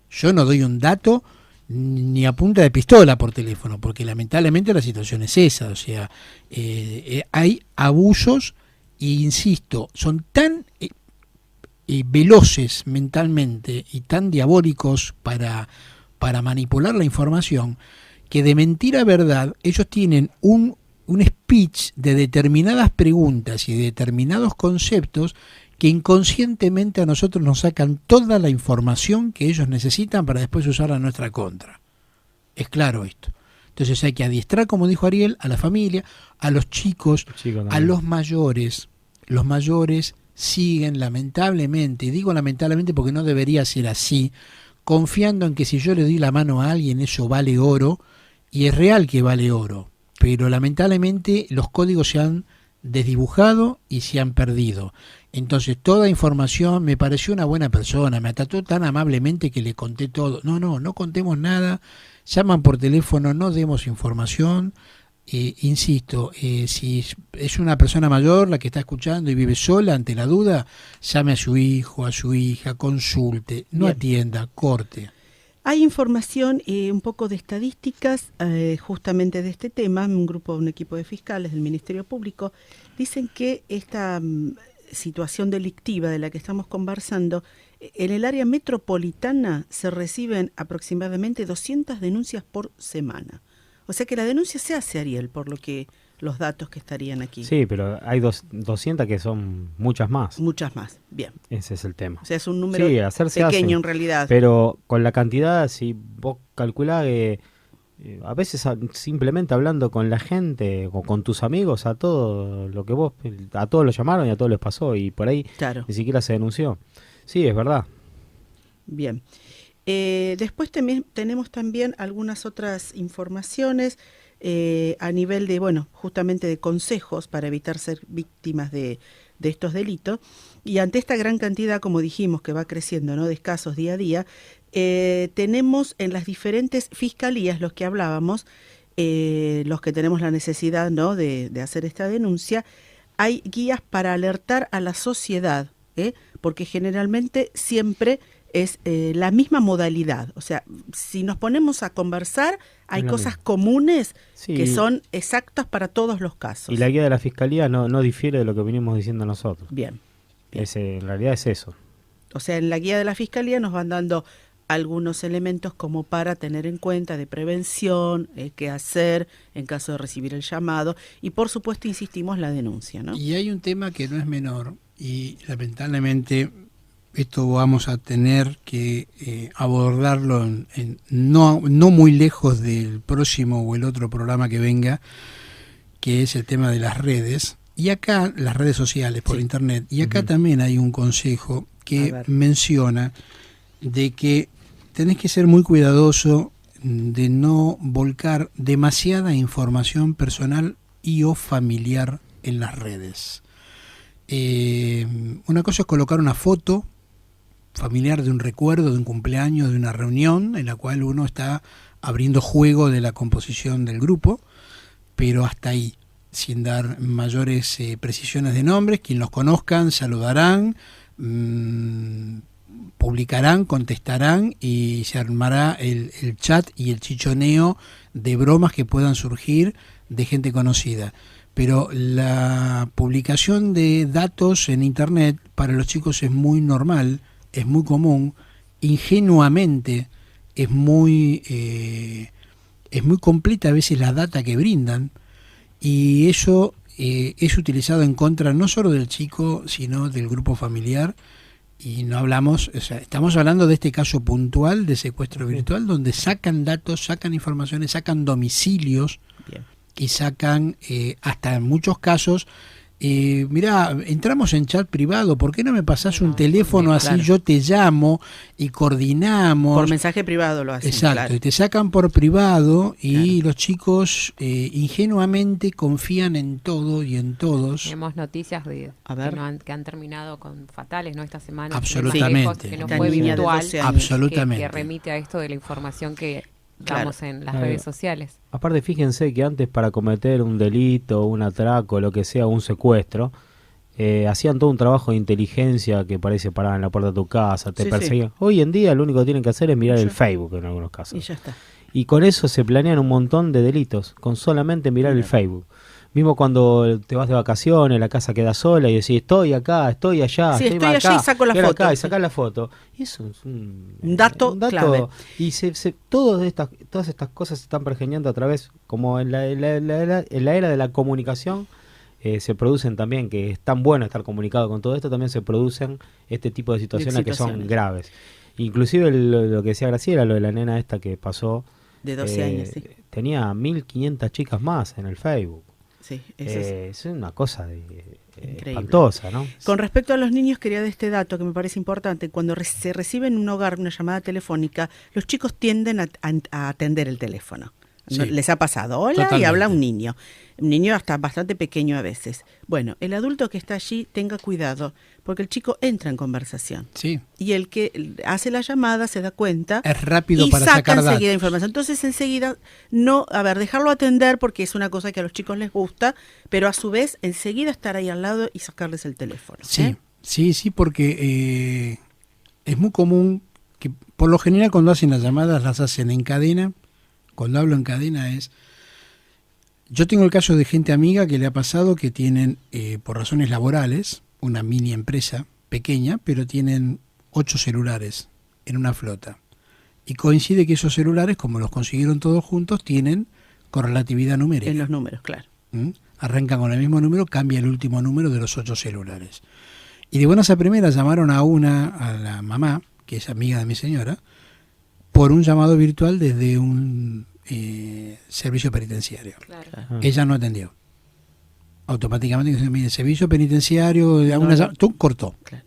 Yo no doy un dato ni a punta de pistola por teléfono, porque lamentablemente la situación es esa. O sea, hay abusos e insisto, son tan veloces mentalmente y tan diabólicos para manipular la información, que de mentira a verdad ellos tienen un speech de determinadas preguntas y de determinados conceptos que inconscientemente a nosotros nos sacan toda la información que ellos necesitan para después usarla en nuestra contra. Es claro esto. Entonces hay que adiestrar, como dijo Ariel, a la familia, a los chicos, a los mayores. Los mayores siguen lamentablemente, y digo lamentablemente porque no debería ser así, confiando en que si yo le doy la mano a alguien eso vale oro, y es real que vale oro, pero lamentablemente los códigos se han desdibujado y se han perdido. Entonces toda información, me pareció una buena persona, me trató tan amablemente que le conté todo. No contemos nada, llaman por teléfono, no demos información. Insisto, si es una persona mayor la que está escuchando y vive sola, ante la duda, llame a su hijo, a su hija, consulte, no Bien. atienda, corte. Hay información y un poco de estadísticas justamente de este tema. Un equipo de fiscales del Ministerio Público dicen que esta situación delictiva de la que estamos conversando, en el área metropolitana se reciben aproximadamente 200 denuncias por semana. O sea que la denuncia se hace, Ariel, por lo que los datos que estarían aquí. Sí, pero hay 200 que son muchas más. Muchas más, bien. Ese es el tema. O sea, es un número pequeño hace, en realidad. Pero con la cantidad, si vos calculás que a veces simplemente hablando con la gente o con tus amigos, a todos los llamaron y a todos les pasó y por ahí ni siquiera se denunció. Sí, es verdad. Bien. Después tenemos también algunas otras informaciones a nivel de, justamente de consejos para evitar ser víctimas de estos delitos. Y ante esta gran cantidad, como dijimos, que va creciendo, ¿no?, de casos día a día, tenemos en las diferentes fiscalías, los que hablábamos, los que tenemos la necesidad, ¿no?, de hacer esta denuncia, hay guías para alertar a la sociedad, porque generalmente siempre es la misma modalidad. O sea, si nos ponemos a conversar, hay cosas comunes que son exactas para todos los casos. Y la guía de la Fiscalía no difiere de lo que venimos diciendo nosotros. Bien. En realidad es eso. O sea, en la guía de la Fiscalía nos van dando algunos elementos como para tener en cuenta de prevención, qué hacer en caso de recibir el llamado y por supuesto insistimos la denuncia, ¿no? Y hay un tema que no es menor y lamentablemente esto vamos a tener que abordarlo no muy lejos del próximo o el otro programa que venga, que es el tema de las redes. Y acá, las redes sociales por internet, y acá también hay un consejo que menciona de que tenés que ser muy cuidadoso de no volcar demasiada información personal y o familiar en las redes. Una cosa es colocar una foto familiar de un recuerdo, de un cumpleaños, de una reunión en la cual uno está abriendo juego de la composición del grupo, pero hasta ahí, sin dar mayores precisiones de nombres. Quien los conozcan saludarán, publicarán, contestarán y se armará el chat y el chichoneo de bromas que puedan surgir de gente conocida. Pero la publicación de datos en internet para los chicos es muy normal, es muy común, ingenuamente es muy completa a veces la data que brindan, y eso es utilizado en contra no solo del chico, sino del grupo familiar. Y no hablamos, o sea, estamos hablando de este caso puntual de secuestro virtual, donde sacan datos, sacan informaciones, sacan domicilios. Bien. Y sacan hasta en muchos casos, mirá, entramos en chat privado, ¿por qué no me pasás un teléfono así claro. Yo te llamo y coordinamos? Por mensaje privado lo hacen. Exacto, claro. Y te sacan por privado y claro. Los chicos ingenuamente confían en todo y en todos. Tenemos noticias que han terminado con fatales, ¿no? Esta semana. Absolutamente. Que no fue virtual, absolutamente. Que remite a esto de la información que damos en las redes sociales. Aparte, fíjense que antes para cometer un delito, un atraco, lo que sea, un secuestro, hacían todo un trabajo de inteligencia que parece parar en la puerta de tu casa, te perseguían. Sí. Hoy en día lo único que tienen que hacer es mirar el Facebook en algunos casos. Y ya está. Y con eso se planean un montón de delitos, con solamente mirar el Facebook. Mismo cuando te vas de vacaciones, la casa queda sola y decís, estoy acá, estoy allá, estoy allá y saco la foto. Acá, y sacás la foto. Y eso es un dato clave. Y todas estas cosas se están pergeñando a través, como en la era de la comunicación, se producen también, que es tan bueno estar comunicado con todo esto, también se producen este tipo de situaciones que son graves. Inclusive lo que decía Graciela, lo de la nena esta que pasó, de 12 años, tenía 1.500 chicas más en el Facebook. Sí, es una cosa espantosa, ¿no? Con respecto a los niños, quería de este dato que me parece importante. Cuando se recibe en un hogar una llamada telefónica, los chicos tienden a atender el teléfono. Sí. Les ha pasado, hola, totalmente. Y habla un niño hasta bastante pequeño a veces. Bueno, el adulto que está allí tenga cuidado, porque el chico entra en conversación. Sí. Y el que hace la llamada se da cuenta. Es rápido y para saca sacar enseguida información. Entonces enseguida, dejarlo atender porque es una cosa que a los chicos les gusta, pero a su vez enseguida estar ahí al lado y sacarles el teléfono. Sí, sí, porque es muy común que por lo general cuando hacen las llamadas las hacen en cadena. Cuando hablo en cadena es... Yo tengo el caso de gente amiga que le ha pasado que tienen, por razones laborales, una mini empresa pequeña, pero tienen 8 celulares en una flota. Y coincide que esos celulares, como los consiguieron todos juntos, tienen correlatividad numérica. En los números, claro. Arrancan con el mismo número, cambia el último número de los 8 celulares. Y de buenas a primeras llamaron a la mamá, que es amiga de mi señora, por un llamado virtual desde un servicio penitenciario. Claro. Ella no atendió. Automáticamente dice, mire, servicio penitenciario, cortó. Claro.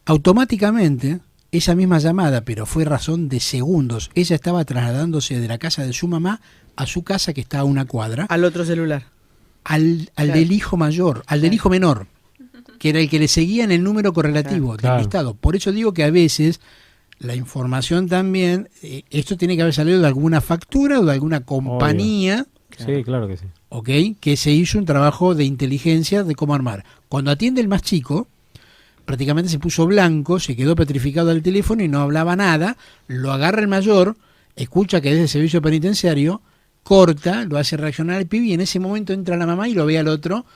Automáticamente, esa misma llamada, pero fue razón de segundos, ella estaba trasladándose de la casa de su mamá a su casa que está a una cuadra. Al otro celular. Al claro. Del hijo mayor, al del hijo menor, que era el que le seguía en el número correlativo del listado. Por eso digo que a veces la información también, esto tiene que haber salido de alguna factura o de alguna compañía. Sí, claro que sí. ¿Ok? Que se hizo un trabajo de inteligencia de cómo armar. Cuando atiende el más chico, prácticamente se puso blanco, se quedó petrificado al teléfono y no hablaba nada. Lo agarra el mayor, escucha que es del servicio penitenciario, corta, lo hace reaccionar al pibe y en ese momento entra la mamá y lo ve al otro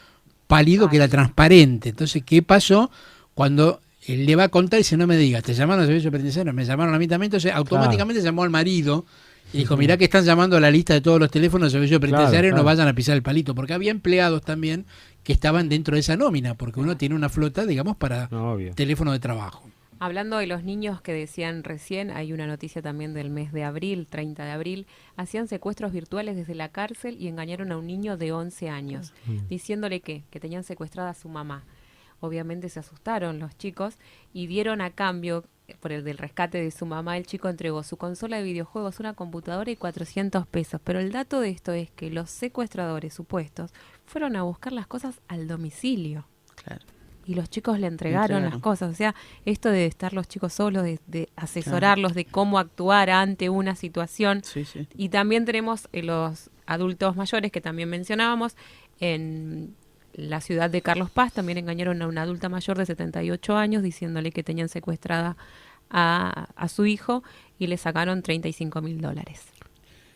pálido que era transparente. Entonces, ¿qué pasó? Cuando él le va a contar y dice, no me digas, te llamaron al servicio penitenciario, me llamaron a mí también, entonces automáticamente llamó al marido y dijo, mirá que están llamando a la lista de todos los teléfonos del servicio penitenciario, no vayan a pisar el palito, porque había empleados también que estaban dentro de esa nómina, porque uno tiene una flota, digamos, para teléfono de trabajo. Hablando de los niños que decían recién, hay una noticia también del mes de abril, 30 de abril, hacían secuestros virtuales desde la cárcel y engañaron a un niño de 11 años, diciéndole que tenían secuestrada a su mamá. Obviamente se asustaron los chicos y dieron a cambio, por el del rescate de su mamá, el chico entregó su consola de videojuegos, una computadora y 400 pesos. Pero el dato de esto es que los secuestradores supuestos fueron a buscar las cosas al domicilio. Claro. Y los chicos le entregaron las cosas. O sea, esto de estar los chicos solos, de asesorarlos, de cómo actuar ante una situación. Sí, sí. Y también tenemos los adultos mayores que también mencionábamos. En la ciudad de Carlos Paz también engañaron a una adulta mayor de 78 años diciéndole que tenían secuestrada a su hijo y le sacaron $35.000.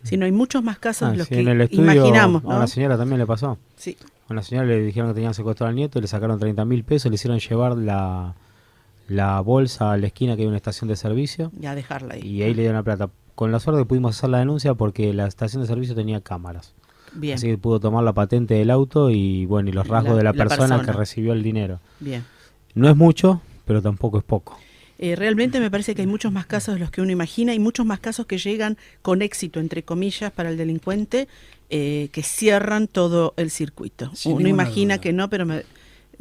Sí, no hay muchos más casos de los que en el estudio, imaginamos, ¿no? A una señora también le pasó. Sí. A una señora le dijeron que tenían secuestrado al nieto, le sacaron 30.000 pesos, le hicieron llevar la bolsa a la esquina que hay una estación de servicio. Ya dejarla ahí. Y ahí le dieron la plata. Con la suerte pudimos hacer la denuncia porque la estación de servicio tenía cámaras. Bien. Así que pudo tomar la patente del auto y bueno, y los rasgos de la persona que recibió el dinero. Bien. No es mucho, pero tampoco es poco. Realmente me parece que hay muchos más casos de los que uno imagina y muchos más casos que llegan con éxito, entre comillas, para el delincuente, que cierran todo el circuito. Uno imagina duda que no, pero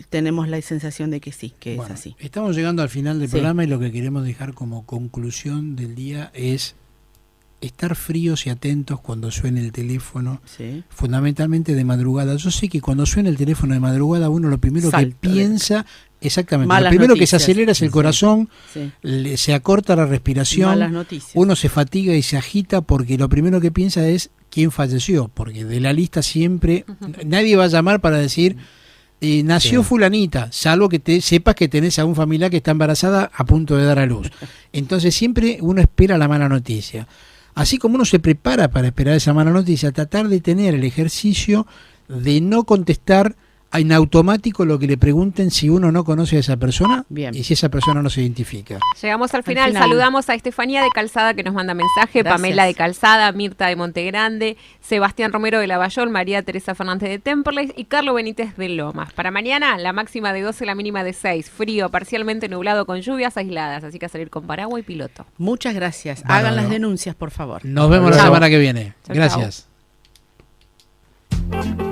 tenemos la sensación de que sí, que es así. Estamos llegando al final del programa y lo que queremos dejar como conclusión del día es estar fríos y atentos cuando suene el teléfono, fundamentalmente de madrugada. Yo sé que cuando suena el teléfono de madrugada uno lo primero que piensa, exactamente, lo primero que se acelera es el corazón, se acorta la respiración, uno se fatiga y se agita porque lo primero que piensa es quién falleció, porque de la lista siempre nadie va a llamar para decir nació fulanita, salvo que sepas que tenés a un familiar que está embarazada a punto de dar a luz. Entonces siempre uno espera la mala noticia. Así como uno se prepara para esperar esa mala noticia, tratar de tener el ejercicio de no contestar en automático lo que le pregunten si uno no conoce a esa persona y si esa persona no se identifica. Llegamos al final. Saludamos a Estefanía de Calzada que nos manda mensaje, gracias. Pamela de Calzada, Mirta de Montegrande, Sebastián Romero de Lavallol, María Teresa Fernández de Temperley y Carlos Benítez de Lomas. Para mañana la máxima de 12, la mínima de 6, frío, parcialmente nublado con lluvias aisladas, así que a salir con paraguas y piloto. Muchas gracias. Hagan las denuncias, por favor. Nos vemos la semana que viene. Gracias. Chau.